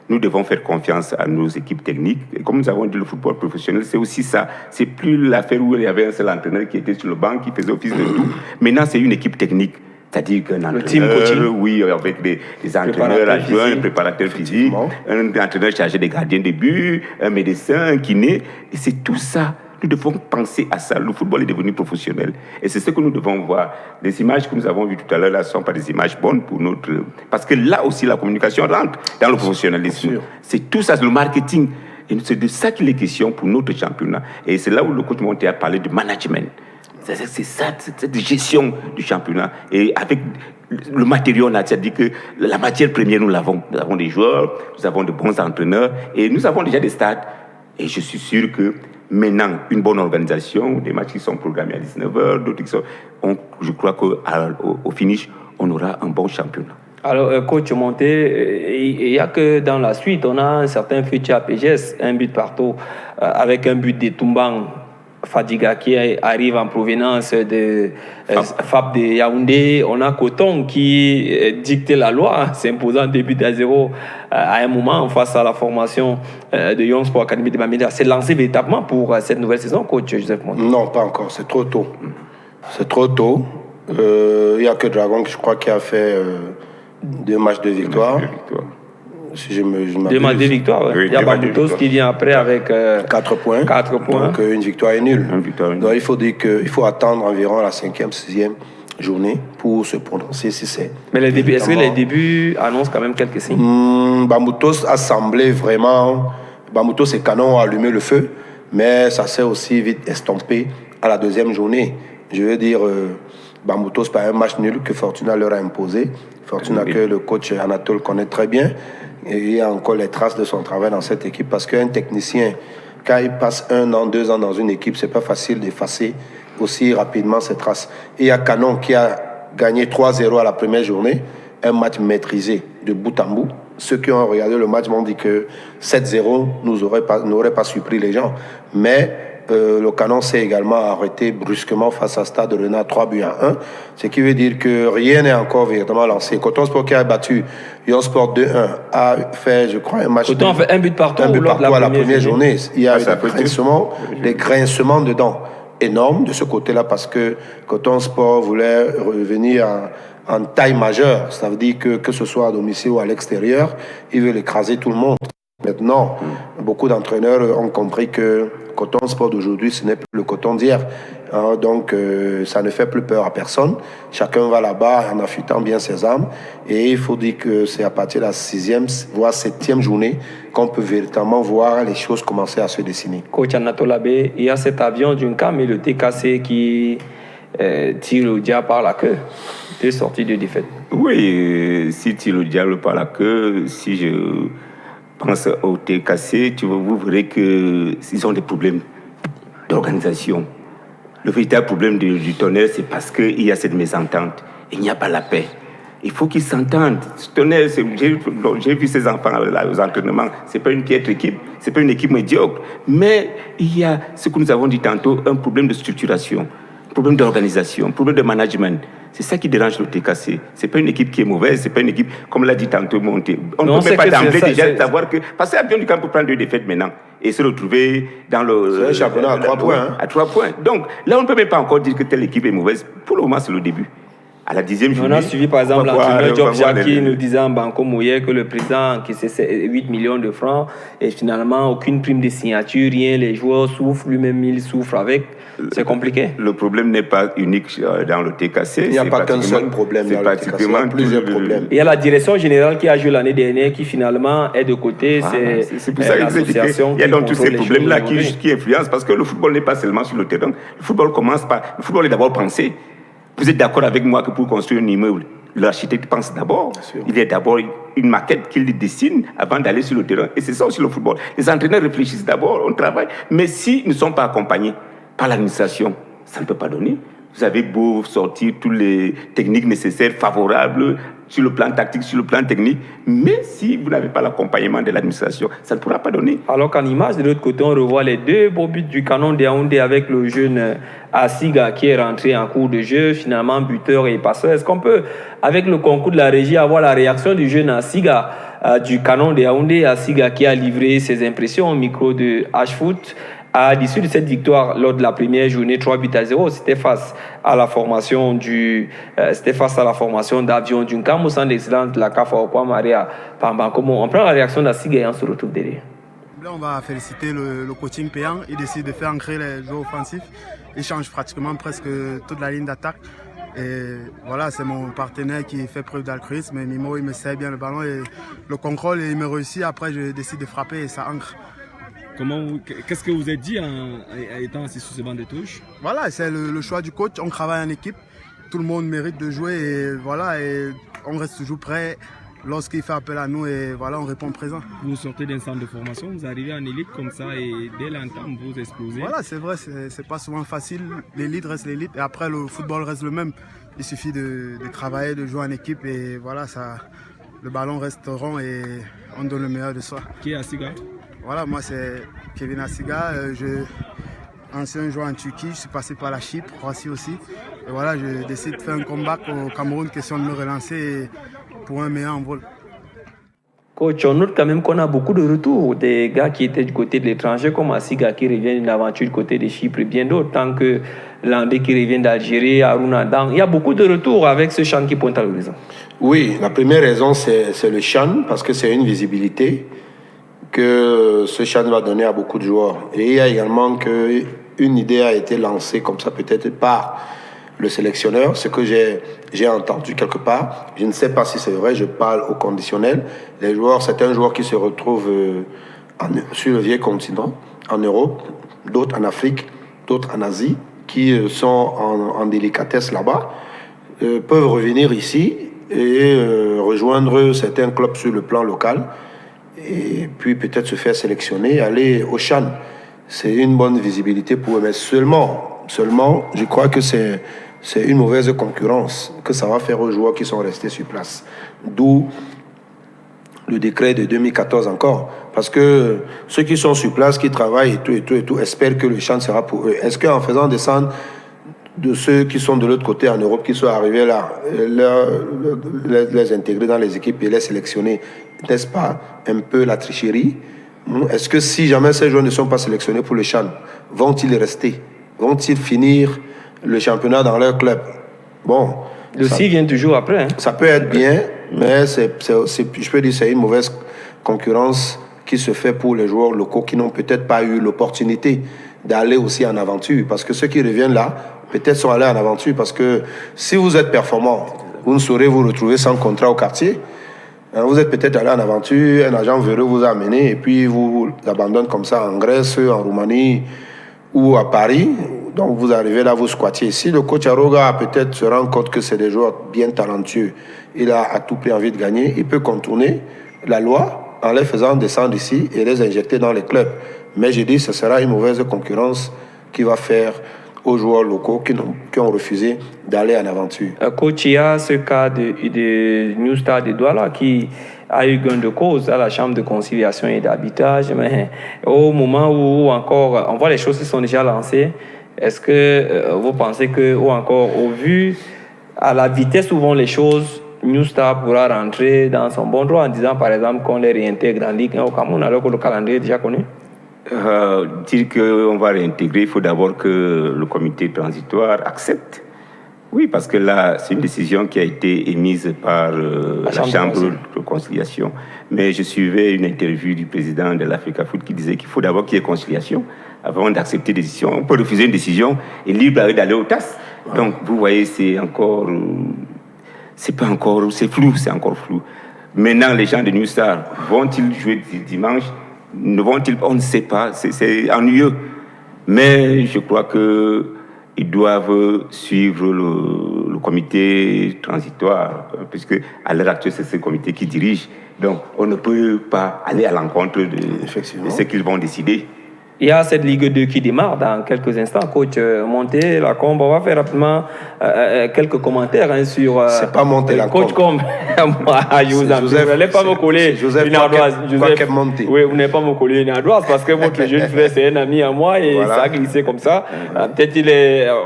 nous devons faire confiance à nos équipes techniques. Et comme nous avons dit, le football professionnel, c'est aussi ça. C'est plus l'affaire où il y avait un seul entraîneur qui était sur le banc, qui faisait office de tout. Maintenant, c'est une équipe technique. C'est-à-dire qu'un entraîneur, oui, avec des entraîneurs adjoints, un préparateur physique, un entraîneur chargé des gardiens de but, un médecin, un kiné. Et c'est tout ça. Nous devons penser à ça. Le football est devenu professionnel. Et c'est ce que nous devons voir. Les images que nous avons vues tout à l'heure, là, ne sont pas des images bonnes pour notre... Parce que là aussi, la communication rentre dans le professionnalisme. C'est tout ça, c'est le marketing. Et c'est de ça qu'il est question pour notre championnat. Et c'est là où le coach Monté a parlé de management. C'est ça, cette gestion du championnat. Et avec le matériau, on a dit que la matière première, nous l'avons. Nous avons des joueurs, nous avons de bons entraîneurs et nous avons déjà des stades. Et je suis sûr que maintenant, une bonne organisation, des matchs qui sont programmés à 19h, d'autres qui sont... je crois qu'au finish, on aura un bon championnat. Alors, coach Monté, il n'y a que dans la suite, on a un certain futur à PGS, un but partout, avec un but de Tumbang Fadiga qui arrive en provenance de FAP de Yaoundé. On a Coton qui dictait la loi, s'imposant 2 buts à 0 à un moment face à la formation de Young Sport Academy de Bamenda. C'est lancé véritablement pour cette nouvelle saison, coach Joseph Monté? Non, pas encore, c'est trop tôt. C'est trop tôt. Il n'y a que Dragon, je crois, qui a fait 2 matchs de victoire. Si je me 2 matchs de victoire, ouais. Il y a Bamoutos qui vient après avec 4 points. 4 points. Donc une victoire est nulle. Donc il faut dire qu'il faut attendre environ la 5e, 6e journée pour se prononcer si c'est. Mais est-ce que les débuts annoncent quand même quelques signes? Bamoutos a semblé vraiment. Bamoutos et Canon ont allumé le feu, mais ça s'est aussi vite estompé à la 2e journée. Je veux dire, Bamoutos par un match nul que Fortuna leur a imposé. Fortuna que le coach Anatole connaît très bien. Et il y a encore les traces de son travail dans cette équipe parce qu'un technicien, quand il passe 1 an, 2 ans dans une équipe, c'est pas facile d'effacer aussi rapidement ses traces. Et il y a Canon qui a gagné 3-0 à la première journée, un match maîtrisé de bout en bout. Ceux qui ont regardé le match m'ont dit que 7-0 n'aurait pas surpris les gens. Mais le Canon s'est également arrêté brusquement face à Stade Rennais 3-1, ce qui veut dire que rien n'est encore véritablement lancé. Coton Sport qui a battu Young Sport 2-1 a fait, je crois, un match. Coton a fait un but partout, à la première journée. Il y a des grincements dedans énormes de ce côté-là parce que Coton Sport voulait revenir en taille majeure. Ça veut dire que ce soit à domicile ou à l'extérieur, ils veulent écraser tout le monde. Maintenant, beaucoup d'entraîneurs ont compris que Coton Sport d'aujourd'hui, ce n'est plus le Coton d'hier. Donc, ça ne fait plus peur à personne. Chacun va là-bas en affûtant bien ses armes. Et il faut dire que c'est à partir de la 6e, voire 7e journée qu'on peut véritablement voir les choses commencer à se dessiner. Coach Anatole Abbé, il y a cet avion d'une cam et le TKC qui tire le diable par la queue. 2 sorties de défaite. Oui, si tire le diable par la queue, si je pense au TKC, vous verrez qu'ils ont des problèmes d'organisation. Le véritable problème du Tonnerre, c'est parce qu'il y a cette mésentente. Il n'y a pas la paix. Il faut qu'ils s'entendent. Tonnerre, j'ai vu ces enfants là, aux entraînements. Ce n'est pas une piètre équipe, ce n'est pas une équipe médiocre. Mais il y a ce que nous avons dit tantôt, un problème de structuration, un problème d'organisation, un problème de management. C'est ça qui dérange le TKC. Ce n'est pas une équipe qui est mauvaise, ce n'est pas une équipe, comme l'a dit tantôt Monté. On ne peut même pas d'emblée déjà savoir que... Parce que Avion du Camp peut prendre 2 défaites maintenant et se retrouver dans le... C'est un championnat à 3 points. À 3 points. Donc là, on ne peut même pas encore dire que telle équipe est mauvaise. Pour le moment, c'est le début. À la 10e journée... On a suivi par exemple l'entraîneur Job Jackie nous disant en Banco Mouillet que le président encaissait 8 millions de francs et finalement aucune prime de signature, rien, les joueurs souffrent, lui-même il souffre avec. C'est compliqué. Le problème n'est pas unique dans le TKC. Il n'y a pas qu'un seul problème dans le TKC, il y a plusieurs problèmes. Il y a la direction générale qui a joué l'année dernière qui finalement est de côté. C'est pour ça l'association. Il y a donc tous ces problèmes-là qui influencent parce que le football n'est pas seulement sur le terrain. Le football commence par... Le football est d'abord pensé. Vous êtes d'accord avec moi que pour construire un immeuble, l'architecte pense d'abord. Il y a d'abord une maquette qu'il dessine avant d'aller sur le terrain. Et c'est ça aussi le football. Les entraîneurs réfléchissent d'abord, on travaille. Mais s'ils ne sont pas accompagnés par l'administration, ça ne peut pas donner. Vous avez beau sortir toutes les techniques nécessaires, favorables, sur le plan tactique, sur le plan technique, mais si vous n'avez pas l'accompagnement de l'administration, ça ne pourra pas donner. Alors qu'en image, de l'autre côté, on revoit les 2 beaux buts du Canon de Yaoundé avec le jeune Asiga qui est rentré en cours de jeu, finalement buteur et passeur. Est-ce qu'on peut, avec le concours de la régie, avoir la réaction du jeune Asiga du Canon de Yaoundé, Asiga qui a livré ses impressions au micro de H-Foot à l'issue de cette victoire lors de la première journée 3-0, c'était face à la formation d'Avion d'une Cam au centre d'excellence de la CAF Okwa Maria Pambankomo. On prend la réaction d'Asiga et on se retrouve derrière. Là, on va féliciter le coaching payant. Il décide de faire ancrer les joueurs offensifs. Il change pratiquement presque toute la ligne d'attaque. Et voilà, c'est mon partenaire qui fait preuve d'altruisme. Mais Mimo, il me serre bien le ballon et le contrôle, et il me réussit. Après, je décide de frapper et ça ancre. Qu'est-ce que vous avez dit en étant assis sur ce banc de touche? Voilà, c'est le choix du coach. On travaille en équipe. Tout le monde mérite de jouer et voilà, et on reste toujours prêt lorsqu'il fait appel à nous et voilà, on répond présent. Vous sortez d'un centre de formation, vous arrivez en élite comme ça et dès l'entame vous explosez. Voilà, c'est vrai, c'est pas souvent facile. L'élite reste l'élite et après le football reste le même. Il suffit de travailler, de jouer en équipe et voilà, le ballon reste rond et on donne le meilleur de soi. Qui est Asiga? Voilà, moi c'est Kevin Asiga, ancien joueur en Turquie, je suis passé par la Chypre, Croatie aussi. Et voilà, je décide de faire un comeback au Cameroun, question de me relancer pour un meilleur envol. Coach, on note quand même qu'on a beaucoup de retours des gars qui étaient du côté de l'étranger, comme Asiga qui revient d'une aventure du côté de Chypre, et bien d'autres, tant que Landé qui revient d'Algérie, Aruna Dang. Il y a beaucoup de retours avec ce CHAN qui pointe à l'horizon. Oui, la première raison, c'est le CHAN, parce que c'est une visibilité que ce CHAN va donner à beaucoup de joueurs. Et il y a également qu'une idée a été lancée comme ça, peut-être par le sélectionneur, ce que j'ai entendu quelque part. Je ne sais pas si c'est vrai, je parle au conditionnel. Les joueurs, c'est un joueur qui se retrouve sur le vieux continent, en Europe, d'autres en Afrique, d'autres en Asie, qui sont en délicatesse là-bas, peuvent revenir ici et rejoindre certains clubs sur le plan local et puis peut-être se faire sélectionner, aller au CHAN. C'est une bonne visibilité pour eux, mais seulement, je crois que c'est une mauvaise concurrence que ça va faire aux joueurs qui sont restés sur place. D'où le décret de 2014 encore. Parce que ceux qui sont sur place, qui travaillent et tout, espèrent que le CHAN sera pour eux. Est-ce qu'en faisant descendre de ceux qui sont de l'autre côté en Europe, qui sont arrivés là, les intégrer dans les équipes et les sélectionner, n'est-ce pas un peu la tricherie? Est-ce que si jamais ces joueurs ne sont pas sélectionnés pour le CHAN, vont-ils rester? Vont-ils finir le championnat dans leur club? Bon. Le si vient toujours après. Hein. Ça peut être bien, mais je peux dire que c'est une mauvaise concurrence qui se fait pour les joueurs locaux qui n'ont peut-être pas eu l'opportunité d'aller aussi en aventure. Parce que ceux qui reviennent là, peut-être sont allés en aventure. Parce que si vous êtes performant, vous ne saurez vous retrouver sans contrat au quartier. Vous êtes peut-être allé en aventure, un agent véreux vous a amené et puis vous abandonne comme ça en Grèce, en Roumanie ou à Paris. Donc vous arrivez là, vous squattiez. Si le coach Aroga peut-être se rend compte que c'est des joueurs bien talentueux, il a à tout prix envie de gagner, il peut contourner la loi en les faisant descendre ici et les injecter dans les clubs. Mais je dis, ce sera une mauvaise concurrence qui va faire aux joueurs locaux qui ont refusé d'aller en aventure. Coach, il y a ce cas de New Star de Douala qui a eu gain de cause à la Chambre de conciliation et d'arbitrage. Mais au moment où encore, on voit les choses qui sont déjà lancées, est-ce que vous pensez que, ou encore au vu, à la vitesse où vont les choses, New Star pourra rentrer dans son bon droit en disant par exemple qu'on les réintègre en Ligue 1 au Cameroun alors que le calendrier est déjà connu? Dire qu'on va réintégrer, il faut d'abord que le comité transitoire accepte. Oui, parce que là, c'est une décision qui a été émise par la Chambre de conciliation. Mais je suivais une interview du président de l'Africa Foot qui disait qu'il faut d'abord qu'il y ait conciliation avant d'accepter des décisions. On peut refuser une décision et libre d'aller au TAS. Donc, vous voyez, c'est encore... c'est flou, c'est encore flou. Maintenant, les gens de New Star, vont-ils jouer dimanche? Ne vont-ils? On ne sait pas, c'est ennuyeux. Mais je crois qu'ils doivent suivre le comité transitoire, puisque à l'heure actuelle, c'est ce comité qui dirige. Donc, on ne peut pas aller à l'encontre de ce qu'ils vont décider. Il y a cette Ligue 2 qui démarre dans quelques instants. Coach, Monté, Lacombe, on va faire rapidement quelques commentaires sur... c'est pas Monté, Lacombe. Coach Combe, moi, vous n'allez pas me coller une ardoise. Oui, vous n'allez pas me coller une ardoise parce que votre jeune frère, c'est un ami à moi et ça a glissé comme ça. Peut-être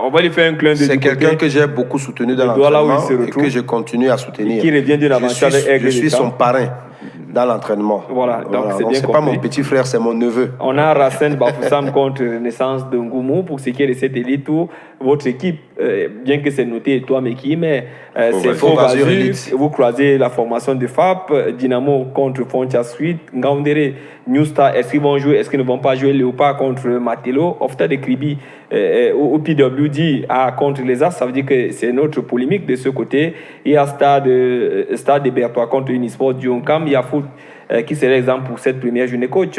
on va lui faire un clin d'œil. C'est quelqu'un que j'ai beaucoup soutenu dans l'entraînement et que je continue à soutenir. Qui revient d'une aventure avec Aigle. Je suis son parrain dans l'entraînement. Voilà, donc c'est bien c'est pas mon petit frère, c'est mon neveu. On a Racine Bafoussam contre Renaissance de Ngoumou pour ce qui est de cette élite où votre équipe, bien que c'est noté toi Meki, mais c'est Faux Vazur, vous croisez la formation de FAP, Dynamo contre Fontia Suite, Ngaoundéré, New Star, est-ce qu'ils vont jouer, est-ce qu'ils ne vont pas jouer Léopard contre Matelo, Ofta de Kribi au PWD contre les As, ça veut dire que c'est notre polémique de ce côté. Il y a Stade de Bertois contre Unisport du Honcam, il y a Foot qui serait exemple pour cette première journée. Coach,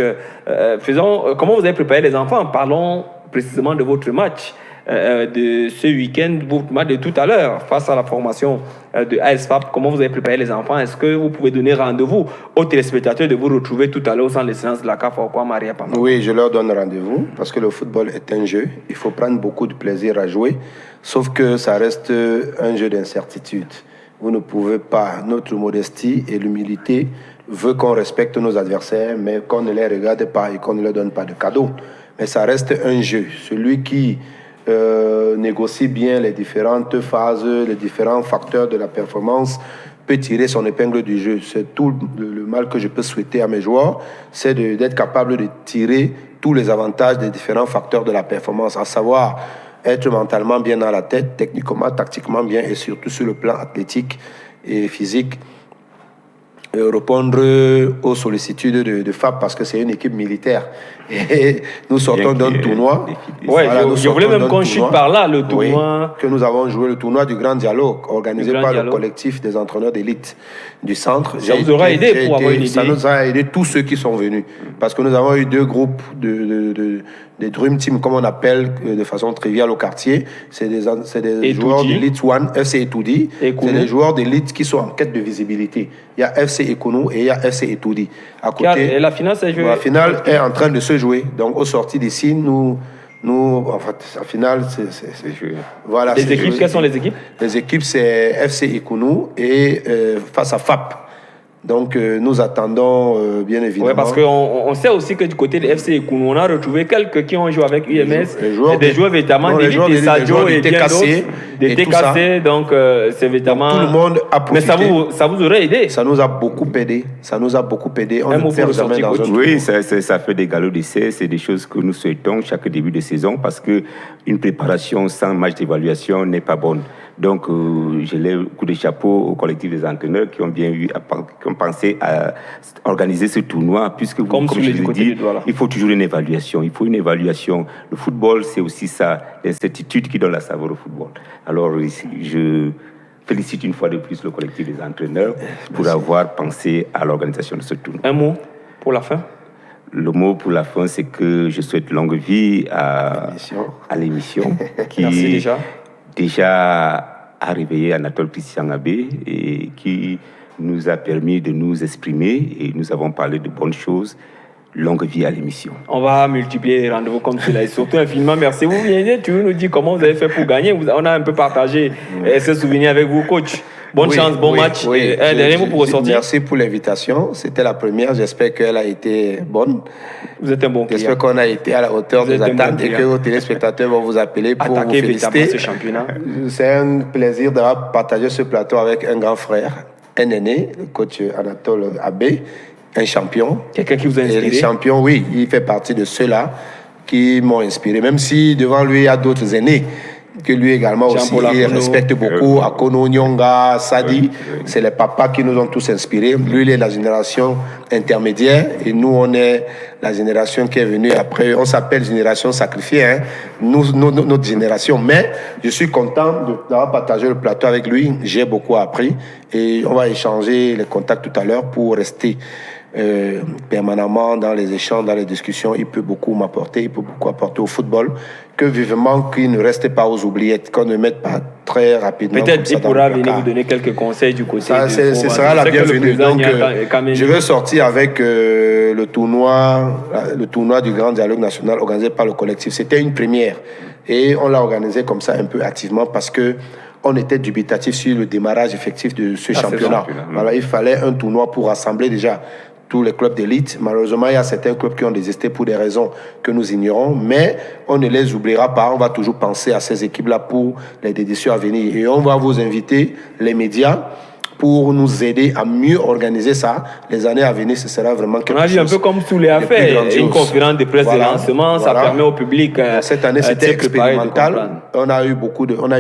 comment vous avez préparé les enfants? Parlons précisément de votre match de ce week-end, votre match de tout à l'heure face à la formation de AS FAP. Comment vous avez préparé les enfants? Est-ce que vous pouvez donner rendez-vous aux téléspectateurs de vous retrouver tout à l'heure au centre de séance de la CAF Okwa Maria Pama? Oui, je leur donne rendez-vous parce que le football est un jeu. Il faut prendre beaucoup de plaisir à jouer, sauf que ça reste un jeu d'incertitude. Vous ne pouvez pas, notre modestie et l'humilité veut qu'on respecte nos adversaires, mais qu'on ne les regarde pas et qu'on ne leur donne pas de cadeaux. Mais ça reste un jeu. Celui qui négocie bien les différentes phases, les différents facteurs de la performance peut tirer son épingle du jeu. C'est tout le mal que je peux souhaiter à mes joueurs, c'est d'être capable de tirer tous les avantages des différents facteurs de la performance, à savoir être mentalement bien dans la tête, techniquement, tactiquement bien et surtout sur le plan athlétique et physique. Répondre aux sollicitudes de FAP parce que c'est une équipe militaire et nous sortons d'un tournoi. Ouais, voilà, je voulais même qu'on chute par là, le tournoi. Oui, que nous avons joué, le tournoi du Grand Dialogue, organisé par le collectif des entraîneurs d'élite du centre. Ça vous aura aidé pour avoir une idée? Ça nous a aidé tous ceux qui sont venus parce que nous avons eu 2 groupes des Dream Team, comme on appelle de façon triviale au quartier. C'est des joueurs d'élite One, FC Etoudi. C'est des joueurs d'élite qui sont en quête de visibilité. Il y a FC Ekounou et il y a FC Etoudi. À côté, et la finale s'est jouée. La finale est en train de se jouer. Donc, au sorti d'ici, nous, en fait, la finale, c'est joué. Voilà. Les équipes, quelles sont les équipes? Les équipes, c'est FC Ekounou et face à FAP. Donc, nous attendons, bien évidemment. Oui, parce qu'on sait aussi que du côté de FC Ekounou, on a retrouvé quelques qui ont joué avec UMS, des joueurs véritablement d'élite, des Sadio et bien d'autres, des TKC, donc c'est véritablement... Donc, tout le monde a profité. Mais ça vous aurait aidé? Ça nous a beaucoup aidé. Ça nous a beaucoup aidé. On ne perd jamais dans un oui, ça fait des galops d'essai. C'est des choses que nous souhaitons chaque début de saison parce qu'une préparation sans match d'évaluation n'est pas bonne. Donc, je lève coup de chapeau au collectif des entraîneurs qui ont pensé à organiser ce tournoi, puisque, comme je l'ai dit, il faut toujours une évaluation. Il faut une évaluation. Le football, c'est aussi ça, l'incertitude qui donne la saveur au football. Alors, je félicite une fois de plus le collectif des entraîneurs pour avoir pensé à l'organisation de ce tournoi. Un mot pour la fin? Le mot pour la fin, c'est que je souhaite longue vie à l'émission. Merci déjà a réveillé Anatole Christian Abbé et qui nous a permis de nous exprimer et nous avons parlé de bonnes choses. Longue vie à l'émission. On va multiplier les rendez-vous comme cela et surtout infiniment merci. Vous venez, tu nous dis comment vous avez fait pour gagner. On a un peu partagé ce souvenir avec vous, coach. Bonne chance, bon match. Un dernier mot pour ressortir. Merci pour l'invitation. C'était la première. J'espère qu'elle a été bonne. Vous êtes un bon client. J'espère qu'on a été à la hauteur des attentes et que vos téléspectateurs vont vous appeler pour vous féliciter. Ce championnat. C'est un plaisir d'avoir partagé ce plateau avec un grand frère, un aîné, le coach Anatole Abbé, un champion. Quelqu'un qui vous a inspiré? Et les champions, oui, il fait partie de ceux-là qui m'ont inspiré. Même si devant lui, il y a d'autres aînés que lui également aussi, il respecte beaucoup. Akono, Nyonga, Sadi, c'est les papas qui nous ont tous inspirés. Lui, il est la génération intermédiaire et nous, on est la génération qui est venue après. On s'appelle génération sacrifiée, hein. Notre génération. Mais je suis content d'avoir partagé le plateau avec lui. J'ai beaucoup appris et on va échanger les contacts tout à l'heure pour rester permanemment dans les échanges, dans les discussions. Il peut beaucoup m'apporter, il peut beaucoup apporter au football. Que vivement qu'il ne reste pas aux oubliettes, qu'on ne mette pas très rapidement. Peut-être qu'il pourra venir vous donner quelques conseils du côté. Ce sera la bienvenue. Donc, je vais sortir avec le tournoi du Grand Dialogue National organisé par le collectif. C'était une première et on l'a organisé comme ça un peu activement parce que on était dubitatif sur le démarrage effectif de ce championnat. Voilà, il fallait un tournoi pour rassembler déjà tous les clubs d'élite. Malheureusement, il y a certains clubs qui ont désisté pour des raisons que nous ignorons, mais on ne les oubliera pas. On va toujours penser à ces équipes-là pour les éditions à venir. Et on va vous inviter, les médias, pour nous aider à mieux organiser ça. Les années à venir, ce sera vraiment quelque chose. On a vu un peu comme Soulé a fait, une conférence de presse de lancement, ça permet au public. Cette année, c'était expérimental. On a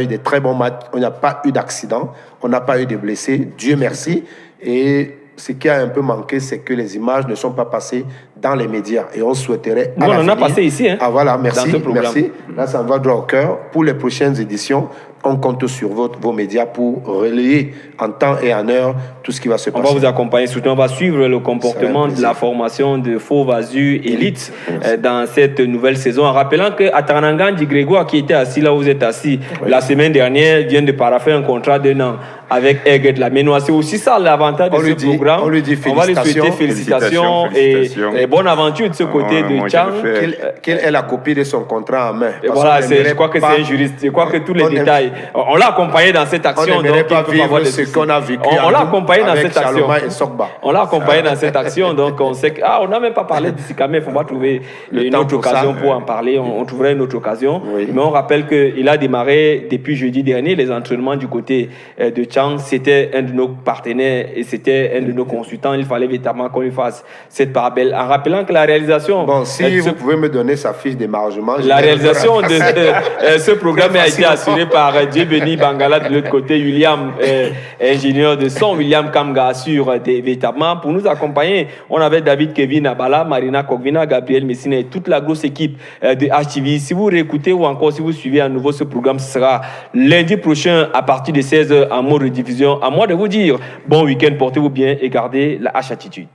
eu des très bons matchs. On n'a pas eu d'accident. On n'a pas eu de blessés. Dieu merci. Et ce qui a un peu manqué, c'est que les images ne sont pas passées dans les médias. Et on souhaiterait... Nous, on en a passé ici. Hein, voilà, merci. Merci. Là, ça me va droit au cœur. Pour les prochaines éditions, on compte sur vos médias pour relayer en temps et en heure tout ce qui va se passer. On va vous accompagner, surtout on va suivre le comportement de la formation de Fauve Azur Élite dans cette nouvelle saison. En rappelant qu'à Taranangan, Grégoire, qui était assis là où vous êtes assis, la semaine dernière, vient de paraffer un contrat d'un an avec Aiguet de la Ménois. C'est aussi ça l'avantage de ce programme. On lui dit félicitations. On va lui souhaiter félicitations et bonne aventure de ce côté de Tchang. Quelle est la copie de son contrat en main? Et voilà, je crois que c'est un juriste. Je crois que tous les détails. On l'a accompagné dans cette action. On n'aimerait pas vivre ce qu'on a vécu. On l'a accompagné dans cette action. Sokba. On l'a accompagné dans cette action, donc on sait que on n'a même pas parlé de Sikame. Il faut pas trouver une autre occasion pour en parler. On trouverait une autre occasion. Mais on rappelle qu'il a démarré depuis jeudi dernier les entraînements du côté de Tchang. C'était un de nos partenaires et c'était un de nos consultants. Il fallait véritablement qu'on lui fasse cette part belle. En rappelant que la réalisation. Bon, si vous pouvez me donner sa fiche d'émargement. La réalisation de ce programme a été assurée par Djebeni Bangala de l'autre côté, William, ingénieur de son, William Kamga assure véritablement. Pour nous accompagner, on avait David Kevin Abala, Marina Kogvina, Gabriel Messina et toute la grosse équipe de HTV. Si vous réécoutez ou encore si vous suivez à nouveau ce programme, ce sera lundi prochain à partir de 16h en mode rediffusion. À moi de vous dire bon week-end, portez-vous bien et gardez la H-attitude.